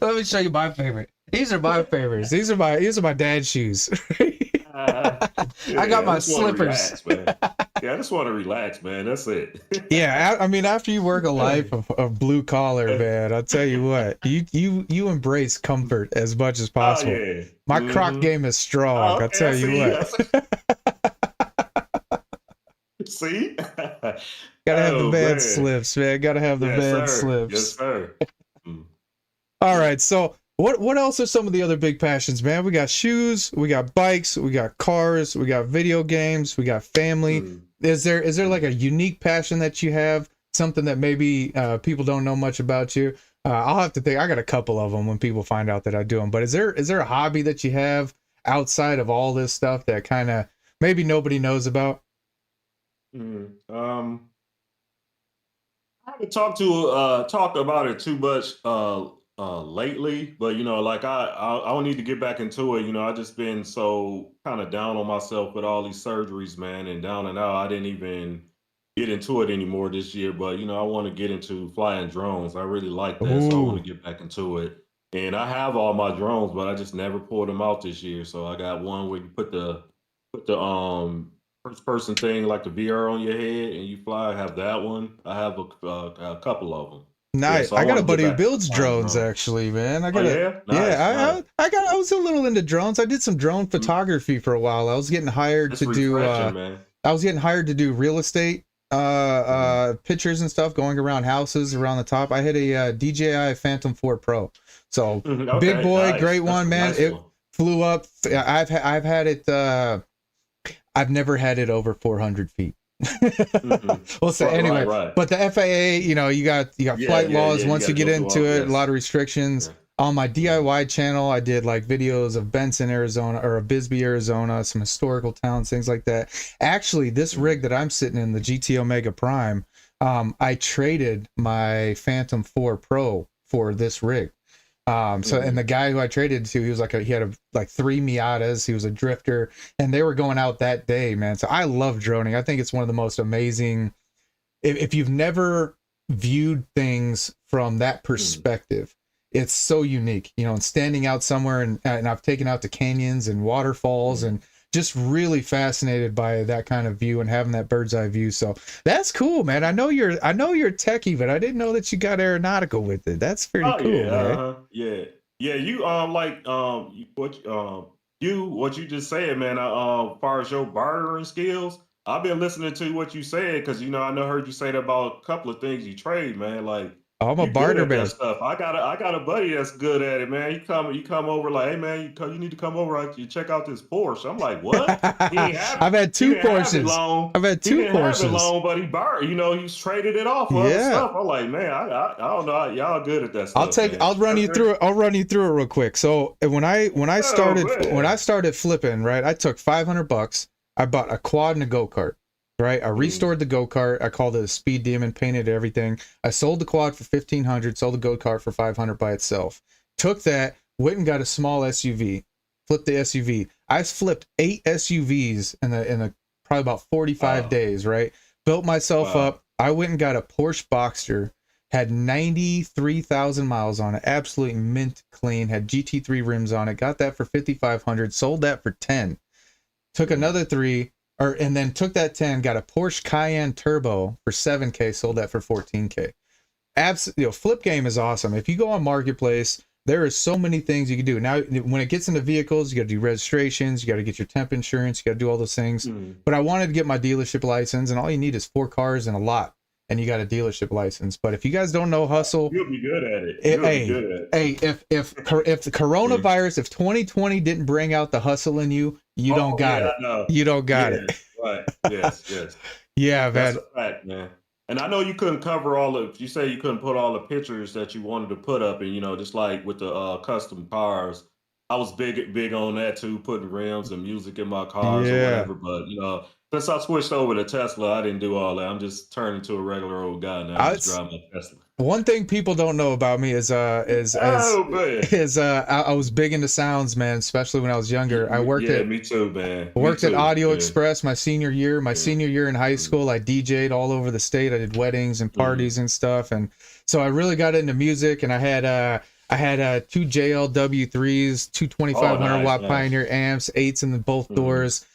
Let me show you my favorite. These are my favorites. These are my dad's shoes. I got my slippers. Relax, man. Yeah, I just want to relax, man. That's it. Yeah, I mean, after you work a life of blue collar, man, I'll tell you what, you embrace comfort as much as possible. Oh, yeah. My Croc game is strong. I'll tell you what. See? Gotta have the bad slips, man. Gotta have the bad slips. Yes, sir. All right, so what else are some of the other big passions, man? We got shoes, we got bikes, we got cars, we got video games, we got family. Is there like a unique passion that you have? Something that maybe people don't know much about you? I'll have to think. I got a couple of them when people find out that I do them. But is there a hobby that you have outside of all this stuff that kind of maybe nobody knows about? I haven't talked about it too much lately, but like I don't need to get back into it. I just been so kind of down on myself with all these surgeries, man, and down and out. I didn't even get into it anymore this year, but I want to get into flying drones. I really like that, so I want to get back into it. And I have all my drones, but I just never pulled them out this year. So I got one where you put the first person thing like the VR on your head and you fly. I have that one. I have a couple of them. Nice. So I got a buddy who back to builds flying drones, actually, man. yeah? Nice, yeah. nice. I was a little into drones. I did some drone photography for a while. I was getting hired It's to do refreshing, man. I was getting hired to do real estate pictures and stuff going around houses around the top. I had a DJI Phantom 4 Pro. So Okay, big boy, nice. great That's one, a man. nice It one. flew up. I've had it I've never had it over 400 feet. Well, so anyway, Right. but the FAA, you got flight laws. Once you get into it, yes. a lot of restrictions. Yeah. On my DIY channel, I did like videos of Benson, Arizona, or Bisbee, Arizona, some historical towns, things like that. Actually, this rig that I'm sitting in, the GT Omega Prime, I traded my Phantom 4 Pro for this rig. And the guy who I traded to, he had like 3 Miatas. He was a drifter, and they were going out that day, man. So I love droning. I think it's one of the most amazing. If you've never viewed things from that perspective, it's so unique, and standing out somewhere and I've taken out to canyons and waterfalls and just really fascinated by that kind of view and having that bird's eye view. So that's cool, man. I know you're a techie, but I didn't know that you got aeronautical with it. That's pretty cool, man. Yeah. You what you just said, man. As far as your bartering skills, I've been listening to what you said because I heard you say that about a couple of things you trade, man. Like I'm a you good barter at that man. stuff. I got a buddy that's good at it, man. You come over like, hey man, you need to come over. You check out this Porsche. I'm like, what? He ain't have, I've had he 2 didn't have it Porsches. long. I've had He 2 didn't have it Porsches. long, but he borrowed. He's traded it off for other stuff. I'm like, man, I don't know. Y'all good at that stuff. I'll run you through it real quick. So when I started flipping, right, I took $500. I bought a quad and a go-kart. Right, I restored the go-kart. I called it a Speed Demon, painted everything. I sold the quad for $1,500, sold the go-kart for $500 by itself. Took that, went and got a small SUV, flipped the SUV. I flipped 8 SUVs in a probably about 45 days. Right, built myself up. I went and got a Porsche Boxster, had 93,000 miles on it, absolutely mint clean. Had GT3 rims on it. Got that for $5,500. Sold that for 10. Took another 3. And then took that 10, got a Porsche Cayenne Turbo for $7K, sold that for $14K. absolutely, flip game is awesome. If you go on marketplace, there is so many things you can do. Now when it gets into vehicles, you got to do registrations, you got to get your temp insurance, you got to do all those things. Mm. But I wanted to get my dealership license, and all you need is 4 cars and a lot, and you got a dealership license. But if you guys don't know hustle, You'll be good at it. You'll be hey, good at it. hey, if the Mhm. coronavirus, if 2020 didn't bring out the hustle in you, you don't Oh got yeah, it. I know. You don't got it. Yes, right. Yes, yes. Yeah, That's man. a fact, man. And I know you couldn't cover all of you say you couldn't put all the pictures that you wanted to put up and just like with the custom cars. I was big on that too, putting rims and music in my cars or Yeah. whatever. But since I switched over to Tesla, I didn't do all that. I'm just turning to a regular old guy now. I I, just drive my Tesla. One thing people don't know about me is Oh man. I was big into sounds, man, especially when I was younger. Yeah, me too, man. Me Worked at too. Audio Yeah. Express my senior year. My Yeah. senior year in high Mm, school, I DJ'd all over the state. I did weddings and mm, parties and stuff, and so I really got into music. And I had two JLW3s, two Oh, 2500 watt nice. Pioneer amps, eights in both Mm, doors,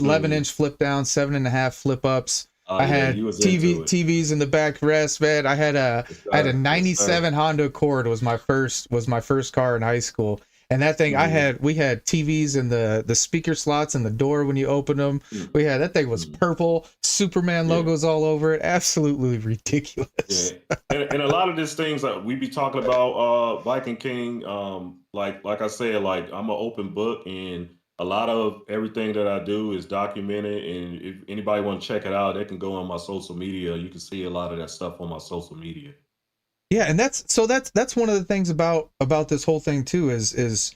11 mm. inch flip down, 7.5 flip ups. Oh I yeah, you had was into it. TVs in the back rest, man. Yes, I had a sir. Yes, sir. 97 Honda Accord was my first car in high school. And that thing Mhm, we had TVs in the speaker slots in the door when you open them. mm, We had that thing was mm. purple, Superman Yeah, logos all over it. Absolutely yeah. ridiculous. And a lot of these things that we be talking about, Viking King, like I said, like I'm an open book, and a lot of everything that I do is documented. And if anybody want to check it out, they can go on my social media. You can see a lot of that stuff on my social media. Yeah, and that's one of the things about this whole thing too is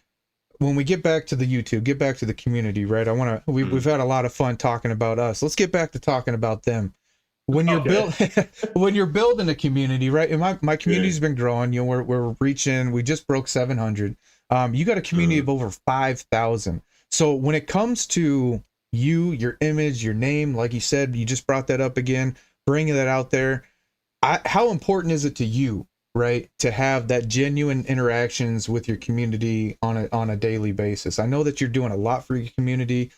when we get back to the YouTube, get back to the community, right? We've Mm. had a lot of fun talking about us. Let's get back to talking about them. When you're Okay. build when you're building a community, right? And my Yeah. community's been growing. We're reaching. We just broke 700. You got a community of Mm. over 5,000. So when it comes to you, your image, your name, like you said, you just brought that up again, bringing that out there. How important is it to you, right, to have that genuine interactions with your community on a daily basis? I know that you're doing a lot for your community.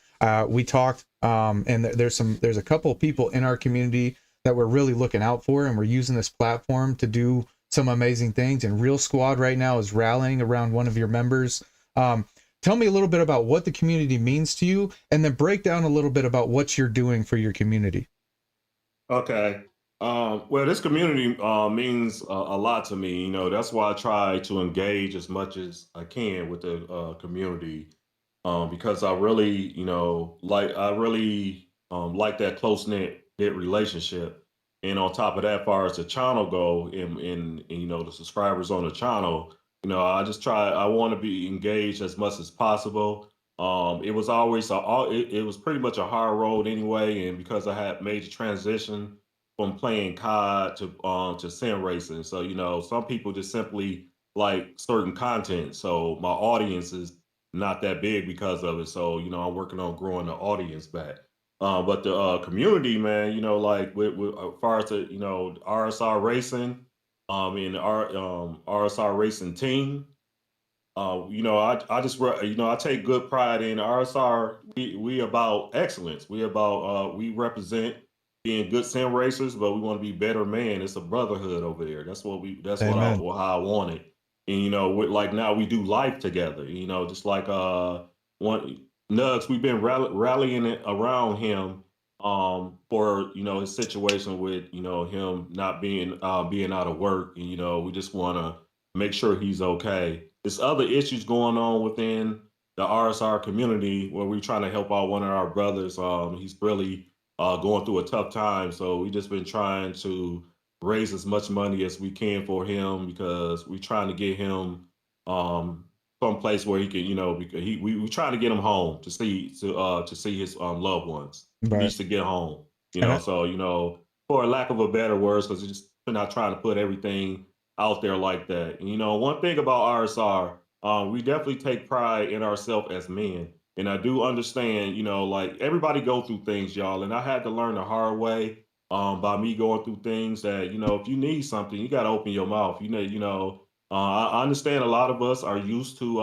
We talked, and there's a couple of people in our community that we're really looking out for, and we're using this platform to do some amazing things. And Real Squad right now is rallying around one of your members. Um, Tell me a little bit about what the community means to you, and then break down a little bit about what you're doing for your community. Okay. Well, this community means a lot to me. That's why I try to engage as much as I can with the community because I really, I really like that close knit relationship. And on top of that, far as the channel go, and the subscribers on the channel, I just try. I want to be engaged as much as possible. It was always it was pretty much a hard road anyway, and because I had made the transition from playing COD to sim racing, so some people just simply like certain content. So my audience is not that big because of it. So I'm working on growing the audience back. But the community, man, like with as far as the RSR racing, and our RSR racing team. I just I take good pride in RSR. We about excellence. We about we represent being good sim racers, but we want to be better man. It's a brotherhood over there. That's what we. That's what Amen. how I want it. And like now we do life together. Just like one Nugs, we've been rallying it around him for his situation with him not being out of work, and we just want to make sure he's okay. There's other issues going on within the RSR community where we're trying to help out one of our brothers. He's really going through a tough time, so we just been trying to raise as much money as we can for him because we're trying to get him um, someplace where he can, because we trying to get him home to see his loved ones. He Right. needs to get home, And I, So for lack of a better words, because just we're not trying to put everything out there like that. And, one thing about RSR, we definitely take pride in ourselves as men. And I do understand, like everybody go through things, y'all. And I had to learn the hard way by me going through things that, if you need something, you got to open your mouth. I understand a lot of us are used to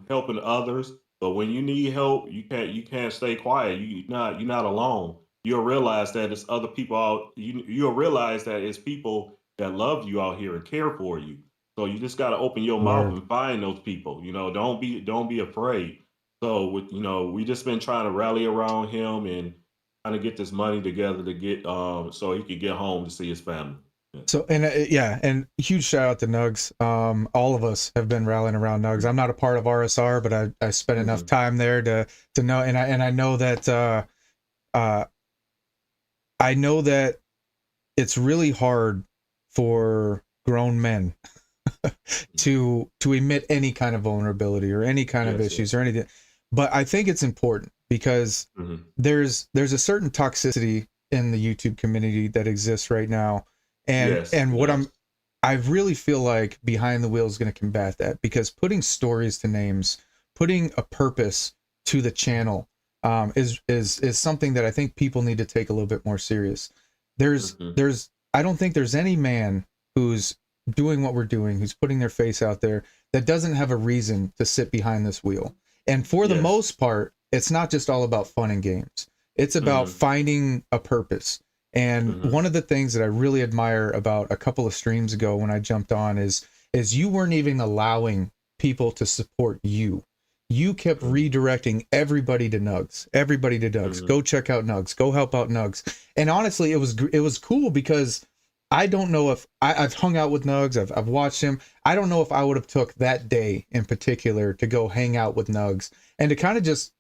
helping others, but when you need help, you can't stay quiet. You're not alone. You'll realize that it's other people out. You'll realize that it's people that love you out here and care for you. So you just got to open your mouth Word. and find those people. Don't be afraid. So we just been trying to rally around him and trying to get this money together to get so he could get home to see his family. Yeah. So and yeah, and huge shout out to Nugs. All of us have been rallying around Nugs. I'm not a part of RSR, but I spent enough Mhm. time there to know, and I know that uh I know that it's really hard for grown men to emit any kind of vulnerability or any kind of Yes, issues yes. or anything. But I think it's important because Mhm. there's a certain toxicity in the YouTube community that exists right now. And Yes, and what yes. I really feel like Behind the Wheel is going to combat that, because putting stories to names, putting a purpose to the channel, is something that I think people need to take a little bit more serious. Mhm. There's I don't think there's any man who's doing what we're doing, who's putting their face out there, that doesn't have a reason to sit behind this wheel. And for the Yes. most part, it's not just all about fun and games. It's about Mhm. finding a purpose. And Mhm. one of the things that I really admire about a couple of streams ago when I jumped on is you weren't even allowing people to support you. You kept Mhm. redirecting everybody to Nugs. Everybody to Nugs. Mhm. Go check out Nugs. Go help out Nugs. And honestly, it was cool because I don't know if I've hung out with Nugs. I've watched him. I don't know if I would have took that day in particular to go hang out with Nugs and to kind of just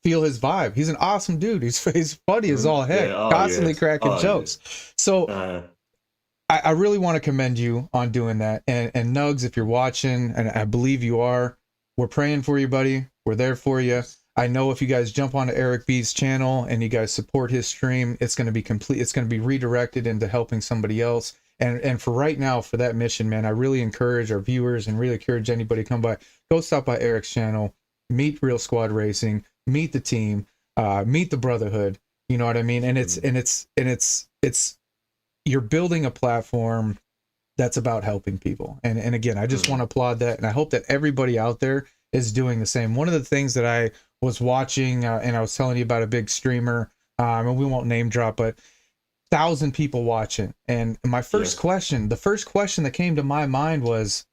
feel his vibe. He's an awesome dude. He's funny as Mhm. all heck, Yeah. Oh, constantly yes. cracking Oh, yeah. jokes. So Uh, I really want to commend you on doing that. And Nugs, if you're watching, and I believe you are, we're praying for you, buddy. We're there for you. yes. I know if you guys jump onto Eric B's channel and you guys support his stream, it's going to be complete. It's going to be redirected into helping somebody else. And for right now, for that mission, man, I really encourage our viewers and really encourage anybody to come by. Go stop by Eric's channel, meet Real Squad Racing, meet the team, meet the Brotherhood. You know what I mean? And Mhm. it's you're building a platform that's about helping people. And again, I just want Mhm. to applaud that, and I hope that everybody out there is doing the same. One of the things that I was watching, and I was telling you about a big streamer, and we won't name drop, but 1,000 people watching. And my first Yes. question, the first question that came to my mind was,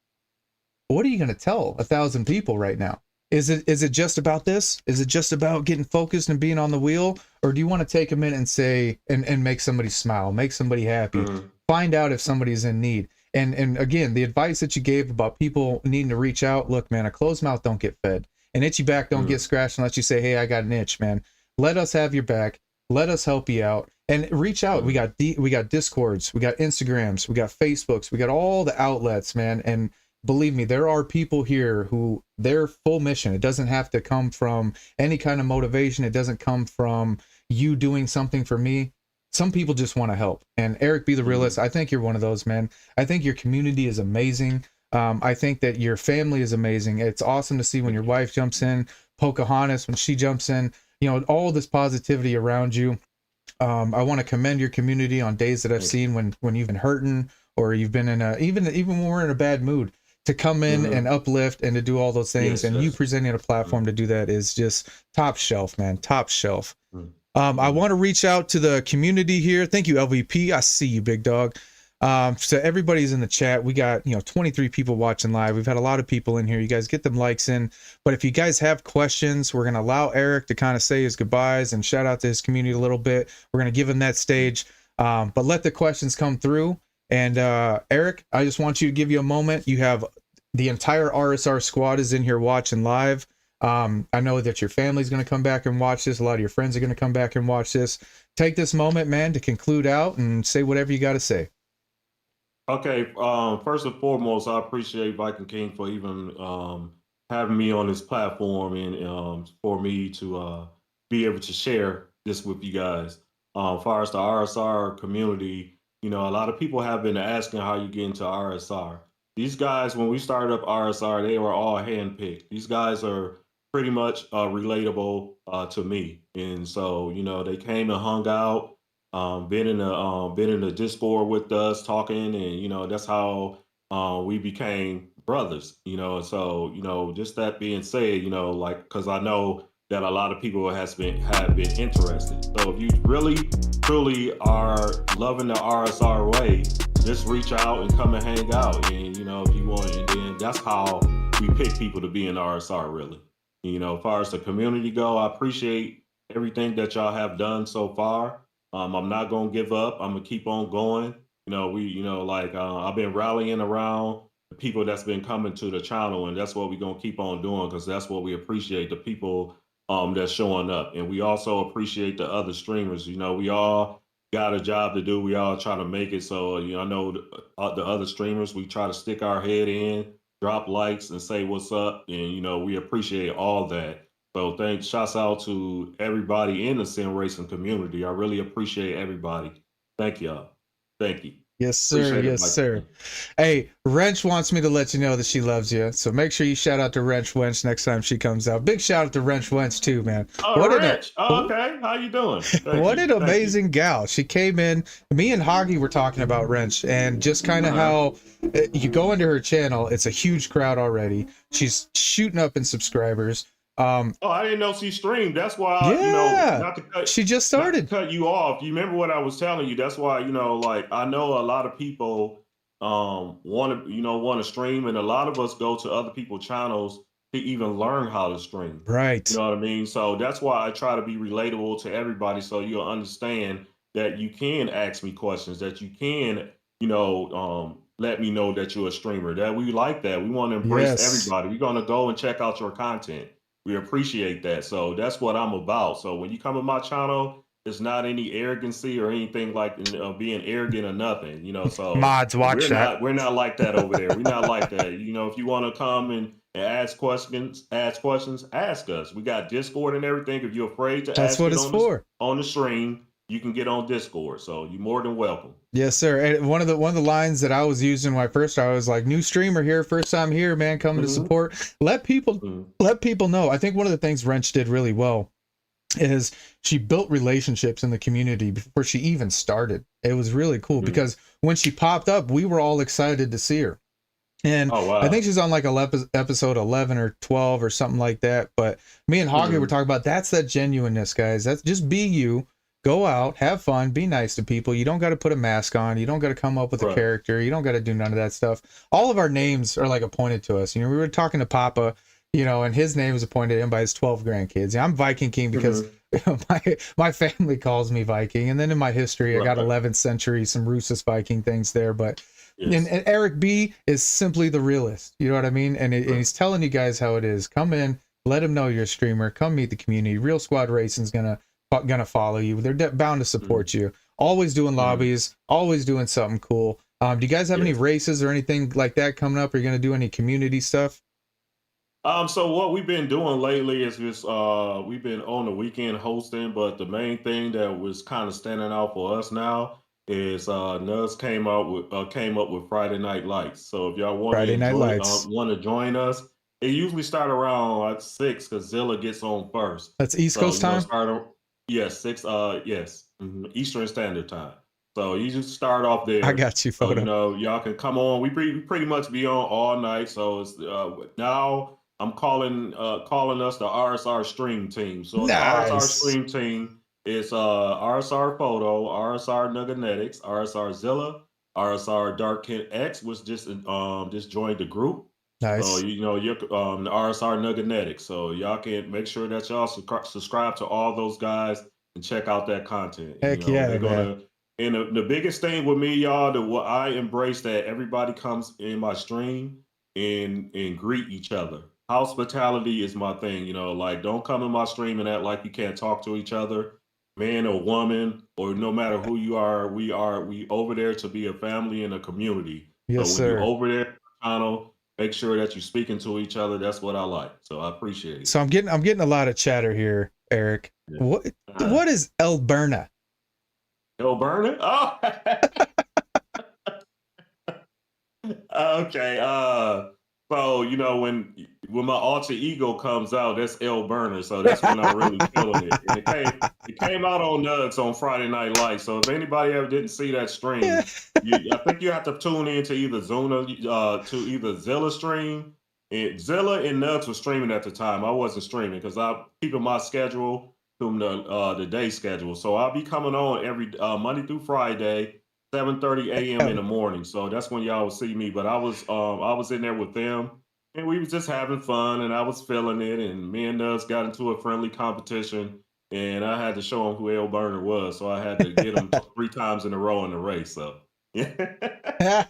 what are you going to tell 1,000 people right now? Is it just about this? Is it just about getting focused and being on the wheel, or do you want to take a minute and say and make somebody smile, make somebody happy, Mhm. find out if somebody's in need? And again, the advice that you gave about people needing to reach out. Look, man, a closed mouth don't get fed. An itchy back don't get Mhm. scratched unless you say, "Hey, I got an itch, man. Let us have your back. Let us help you out." And reach out. Mhm. We got Discords, we got Instagrams, we got Facebooks, we got all the outlets, man. And believe me, there are people here who their full mission, it doesn't have to come from any kind of motivation. It doesn't come from you doing something for me. Some people just want to help. And Eric B the Realist, Mhm. I think you're one of those, man. I think your community is amazing. I think that your family is amazing. It's awesome to see when Thank your you. wife jumps in, Pocahontas when she jumps in, all this positivity around you. I want to commend your community on days that I've Thank you. seen when you've been hurting, or you've been in a, even when we're in a bad mood, to come in and Mhm. uplift and to do all those things. Yes, And you yes. presenting a platform Mhm. to do that is just top shelf, man. Top shelf. Mhm. I Mhm. want to reach out to the community here. Thank you, LVP. I see you, big dog. So everybody's in the chat. We got 23 people watching live. We've had a lot of people in here. You guys get them likes in. But if you guys have questions, we're gonna allow Eric to kind of say his goodbyes and shout out to his community a little bit. We're gonna give him that Mhm. stage. But let the questions come through. And Eric, I just want you to give you a moment. You have the entire RSR squad is in here watching live. I know that your family's going to come back and watch this. A lot of your friends are going to come back and watch this. Take this moment, man, to conclude out and say whatever you got to say. Okay. First and foremost, I appreciate Viking King for even having me on this platform and for me to be able to share this with you guys. As far as the RSR community, a lot of people have been asking how you get into RSR. These guys, when we started up RSR, they were all handpicked. These guys are pretty much relatable to me, and so they came and hung out, been in the Discord with us talking, and that's how we became brothers. So just that being said, like because I know that a lot of people have been interested. So if you really truly are loving the RSR way, just reach out and come and hang out. And if you want, and then that's how we pick people to be in RSR. Really, as far as the community go, I appreciate everything that y'all have done so far. I'm not gonna give up. I'm gonna keep on going. I've been rallying around the people that's been coming to the channel, and that's what we're gonna keep on doing because that's what we appreciate, the people that's showing up, and we also appreciate the other streamers. We all got a job to do. We all try to make it. So I know the other streamers, we try to stick our head in, drop likes, and say what's up, and we appreciate all that. So thanks, shouts out to everybody in the sim racing community. I really appreciate everybody. Thank y'all. Thank you. Yes, sir. Appreciate Yes, everybody. sir. Hey, Wrench wants me to let you know that she loves you. So make sure you shout out to Wrench Wench next time she comes out. Big shout out to Wrench Wench too, man. Oh, What an Rich. Oh, okay. How you doing? Thank what you. an Thank you. amazing gal. She came in. Me and Hoggy were talking about Wrench and just kind of Uh-huh. how you go into her channel. It's a huge crowd already. She's shooting up in subscribers. Oh, I didn't know she streamed. That's why, Yeah, she just not to started. cut you off. You remember what I was telling you? That's why, like I know a lot of people want to stream, and a lot of us go to other people's channels to even learn how to stream. You Right. know what I mean? So that's why I try to be relatable to everybody so you'll understand that you can ask me questions, that you can, let me know that you're a streamer. That we like that. We want to embrace Yes. everybody. We're gonna go and check out your content. We appreciate that. So that's what I'm about. So when you come to my channel, it's not any arrogancy or anything like being arrogant or nothing. So Mods, watch that. we're not like that over there. We're not like that. If you want to come and ask us. We got Discord and everything. If you're afraid to That's ask what it it's for. on the stream, you can get on Discord. So you're more than welcome. Yes, sir. And one of the lines that I was using when I first started was like, "New streamer here, first time here, man, coming to Hmm. support." Let people Hmm. let people know. I think one of the things Wrench did really well is she built relationships in the community before she even started. It was really cool Hmm. because when she popped up, we were all excited to see her. And Oh I think wow. she's on like episode 11 or 12 or something like that. But me and Hoggy were Hmm. talking about that's that genuineness, guys. That's just be you. Go out, have fun, be nice to people. You don't got to put a mask on. You don't got to come up with a Right. character. You don't got to do none of that stuff. All of our names are like appointed to us. We were talking to Papa, and his name is appointed in by his 12 grandkids. I'm Viking King because Hmm. my family calls me Viking. And then in my history, I got Right. 11th century, some Russus Viking things there. But Yes. and Eric B is simply the realist. You know what I mean? And Right. he's telling you guys how it is. Come in, let him know you're a streamer. Come meet the community. Real Squad Racing's gonna follow you. They're bound to Hmm. support you. Always doing Hmm. lobbies. Always doing something cool. Do you guys have any Yes. races or anything like that coming up? Are you gonna do any community stuff? So what we've been doing lately is just we've been on the weekend hosting, but the main thing that was kind of standing out for us now is Nuz came up with Friday Night Lights. So if y'all want to Friday Night enjoy Lights. want to join us, it usually start around like 6 because Zilla gets on first. That's East So Coast time. yes, 6 yes, Eastern Standard Time. So you just start off I there. got you, So photo. y'all can come on. We pretty much be on all night. So it's now I'm calling us the RSR stream team. So the RSR Nice. stream team is RSR Photo, RSR Nuganetics, RSR Zilla, RSR Dark Kent X, which just joined the group. So Nice. you're the RSR Nuganetics. So y'all can make sure that y'all subscribe to all those guys and check out that content. Heck yeah, They're man. gonna. And the biggest thing with me, y'all, that what I embrace that everybody comes in my stream and greet each other. Hospitality is my thing, like don't come in my stream and act like you can't talk to each other, man or woman, or no matter who you are, we over there to be a family and a community. Yes, So when you sir. over there channel, make sure that you're speaking to each other. That's what I like. So I appreciate it. So I'm getting a lot of chatter here, Eric. Yeah. What is Alberna? Yo, burner? Oh, okay. So when my alter ego comes out, that's L Burner. So that's when I'm really feeling it. And it came out on Nugs on Friday Night Lights. So if anybody ever didn't see that stream, I think you have to tune in to either Zilla stream. And Zilla and Nugs were streaming at the time. I wasn't streaming because I'm keeping my schedule from the day schedule. So I'll be coming on every Monday through Friday 7:30 a.m. in the morning. So that's when y'all would see me. But I was in there with them and we was just having fun and I was feeling it. And me and us got into a friendly competition and I had to show him who L Burner was. So I had to get him 3 times in a row in the race. So yeah.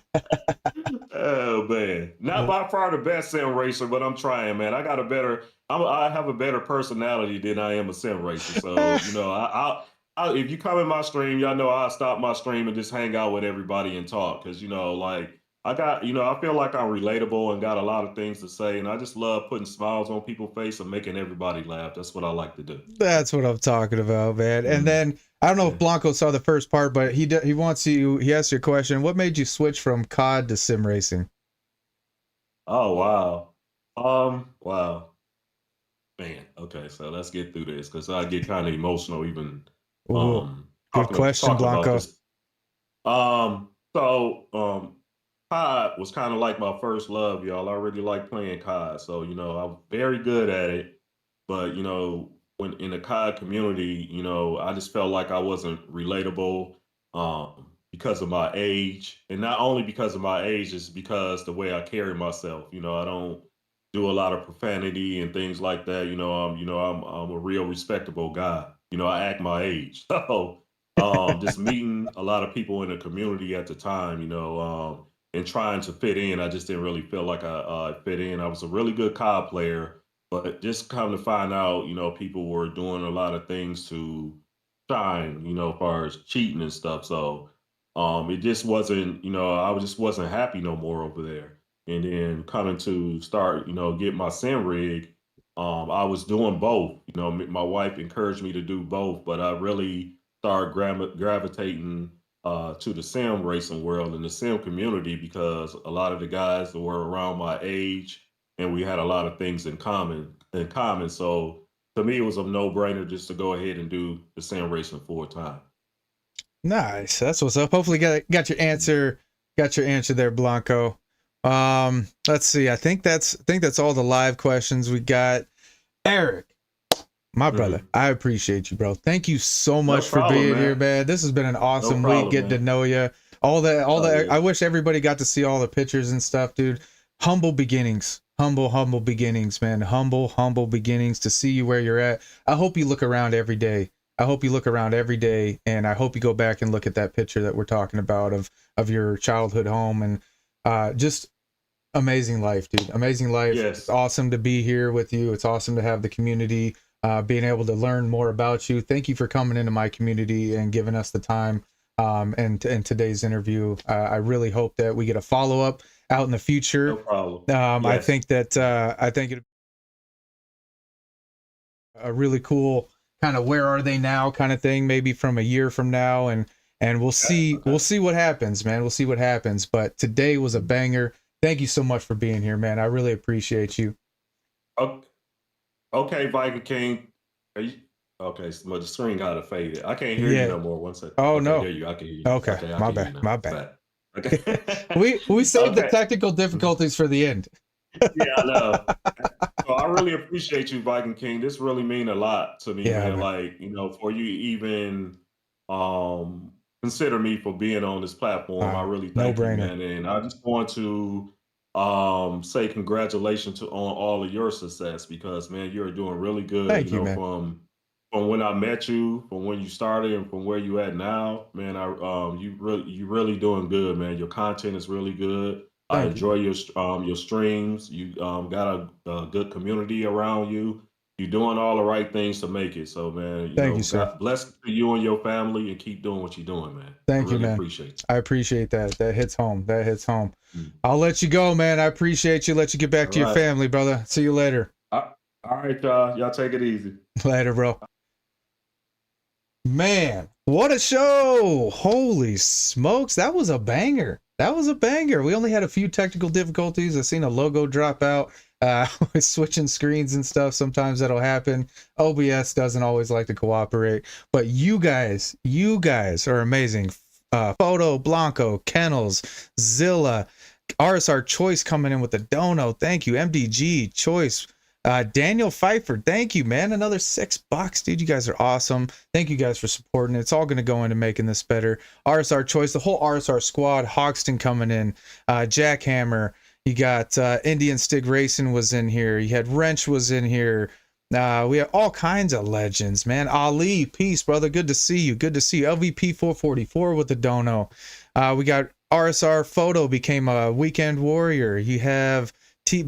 Oh man, not by far the best sim racer, but I'm trying, man. I have a better personality than I am a sim racer. So you know, if you come in my stream, y'all know I'll stop my stream and just hang out with everybody and talk, because you know, like I got, you know, I feel like I'm relatable and got a lot of things to say, and I just love putting smiles on people's face and making everybody laugh. That's what I like to do. That's what I'm talking about, man. And Mm, then I don't know if yeah. Blanco saw the first part, but he wants you. He asked you a question. What made you switch from COD to sim racing? Oh wow. Wow. Man, okay, so let's get through this because I get kind of emotional even Ooh, good question, talking about Blanco. this. COD was kind of like my first love, y'all. I really like playing COD, so you know I'm very good at it. But you know, when in the COD community, you know, I just felt like I wasn't relatable because of my age, and not only because of my age, it's because the way I carry myself. You know, I don't do a lot of profanity and things like that. I'm a real respectable guy. You know, I act my age. So just meeting a lot of people in the community at the time, and trying to fit in, I just didn't really feel like I fit in. I was a really good COD player, but just come to find out, you know, people were doing a lot of things to shine, you know, as far as cheating and stuff. So it just wasn't, I just wasn't happy no more over there. And then coming to start, get my sim rig, I was doing both. You know, my wife encouraged me to do both, but I really started gravitating to the sim racing world and the sim community because a lot of the guys that were around my age and we had a lot of things in common. So to me, it was a no brainer just to go ahead and do the sim racing full time. Nice. That's what's up. Hopefully got your answer. Got your answer there, Blanco. Let's see. I think that's all the live questions we got. Eric, my brother, Mhm. I appreciate you, bro. Thank you so No much for problem, being here, man. man. This has been an No awesome week problem, getting to man. know you. All the Oh I yeah. wish everybody got to see all the pictures and stuff, dude. Humble beginnings. Humble beginnings, man. Humble beginnings to see you where you're at. I hope you look around every day. I hope you look around every day, and I hope you go back and look at that picture that we're talking about of your childhood home, and just amazing life, dude. Amazing life. It's Yes. awesome to be here with you. It's awesome to have the community, being able to learn more about you. Thank you for coming into my community and giving us the time. And in today's interview, I really hope that we get a follow up out in the future. No problem. I Yes. think that I think it a really cool kind of where are they now kind of thing, maybe from a year from now, and Okay. we'll Okay. see what happens, man. We'll see what happens. But today was a Mhm. banger. Thank you so much for being here, man. I really appreciate you. Okay. Okay, Viking King. Are you okay? So the screen got to faded. I can't hear you Yeah. no more. One second. Oh Okay, there no. you go. I can hear you. Okay. Okay, I My can hear bad. you now. My It's bad. back. Okay. We saved the Okay. technical Mhm. difficulties for the end. Yeah, I know. So I really appreciate you, Viking King. This really mean a lot to me, Yeah, man. man. Like, for you even um consider me for being on this platform. I really No thank you, brainer. man. And I just want to say congratulations on all of your success because man, you're doing really good, Thank you, man. from when I met you, from when you started and from where you at now, man, you really doing good, man. Your content is really good. I Thank you, enjoy man. your streams. You got a good community around you. You're doing all the right things to make it. So, man, Thank you, sir. God bless to you and your family, and keep doing what you're doing, man. I Thank you, really man. appreciate I appreciate that. That hits home. That hits home. you. Mm. I'll let you go, man. I appreciate you. Let you get back All to your right, family, brother. See you later. all right, y'all. Y'all take it easy. Later, bro. Man, what a show! Holy smokes, that was a banger. That was a banger. We only had a few technical difficulties. I seen a logo drop out. With switching screens and stuff. Sometimes that'll happen. OBS doesn't always like to cooperate, but you guys are amazing. Photo Blanco, Kennels, Zilla, RSR Choice coming in with the dono. Thank you, MDG Choice. Daniel Pfeiffer, thank you, man. Another $6, dude. You guys are awesome. Thank you guys for supporting it. It's all going to go into making this better. RSR Choice, the whole RSR squad. Hoxton coming in. Jackhammer. You got Indian Stig Racing was in here. You had Wrench was in here. We have all kinds of legends, man. Ali, peace, brother. Good to see you. Good to see you. LVP 444 with the dono. We got RSR Photo became a weekend warrior. You have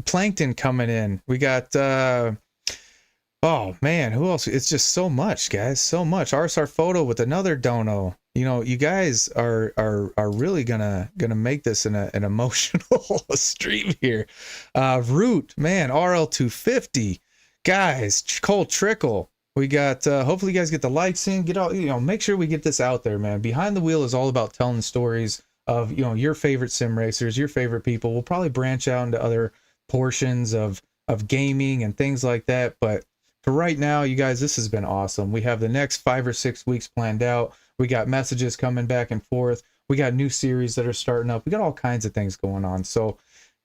Plankton coming in. We got oh man, who else? It's just so much, guys. So much. RSR Photo with another dono. You know, you guys are really gonna make this an emotional stream here. Root, man, RL250. Guys, Cole Trickle. We got hopefully you guys get the likes in, get out, you know, make sure we get this out there, man. Behind the Wheel is all about telling stories of, you know, your favorite sim racers, your favorite people. We'll probably branch out into other portions of gaming and things like that, but for right now, you guys, this has been awesome. We have the next 5 or 6 weeks planned out. We got messages coming back and forth. We got new series that are starting up. We got all kinds of things going on. So,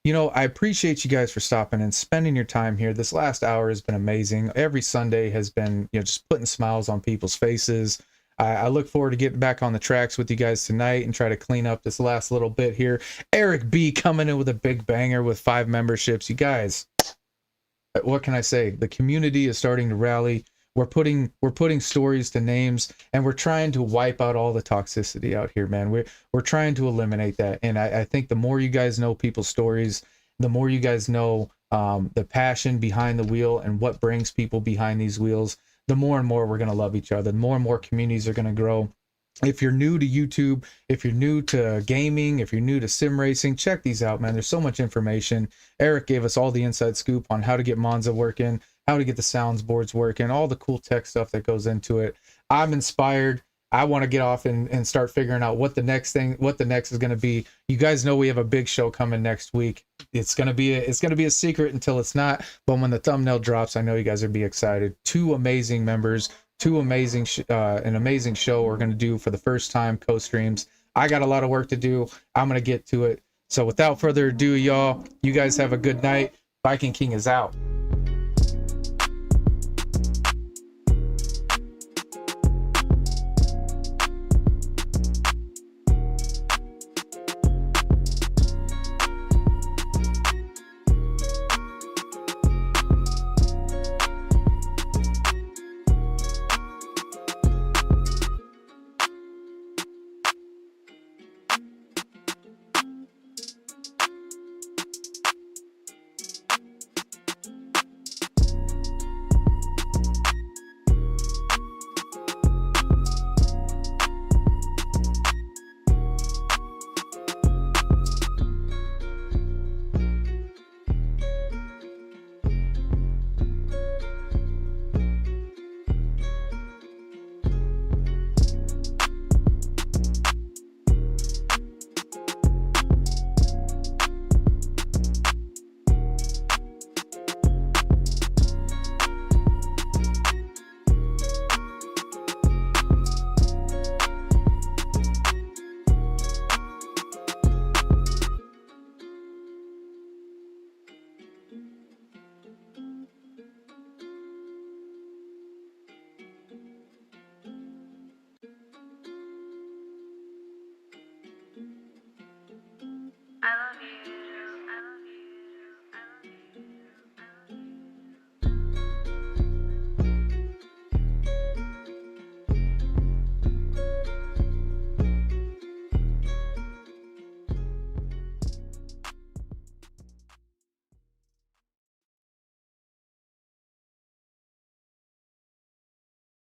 you know, I appreciate you guys for stopping and spending your time here. This last hour has been amazing. Every Sunday has been, you know, just putting smiles on people's faces. I look forward to getting back on the tracks with you guys tonight and try to clean up this last little bit here. Eric B coming in with a big banger with 5 memberships. You guys, what can I say? The community is starting to rally. We're putting stories to names, and we're trying to wipe out all the toxicity out here, man. We're trying to eliminate that. And I think the more you guys know people's stories, the more you guys know the passion behind the wheel and what brings people behind these wheels, the more and more we're going to love each other. The more and more communities are going to grow. If you're new to YouTube, if you're new to gaming, if you're new to sim racing, check these out, man. There's so much information. Eric gave us all the inside scoop on how to get Monza working, how to get the sounds boards working, all the cool tech stuff that goes into it. I'm inspired. I want to get off and start figuring out what the next is going to be. You guys know we have a big show coming next week. It's going to be a secret until it's not. But when the thumbnail drops, I know you guys will be excited. 2 amazing members. An amazing show we're going to do for the first time, co-streams. I got a lot of work to do. I'm going to get to it. So without further ado, y'all, you guys have a good night. Viking King is out. I love you.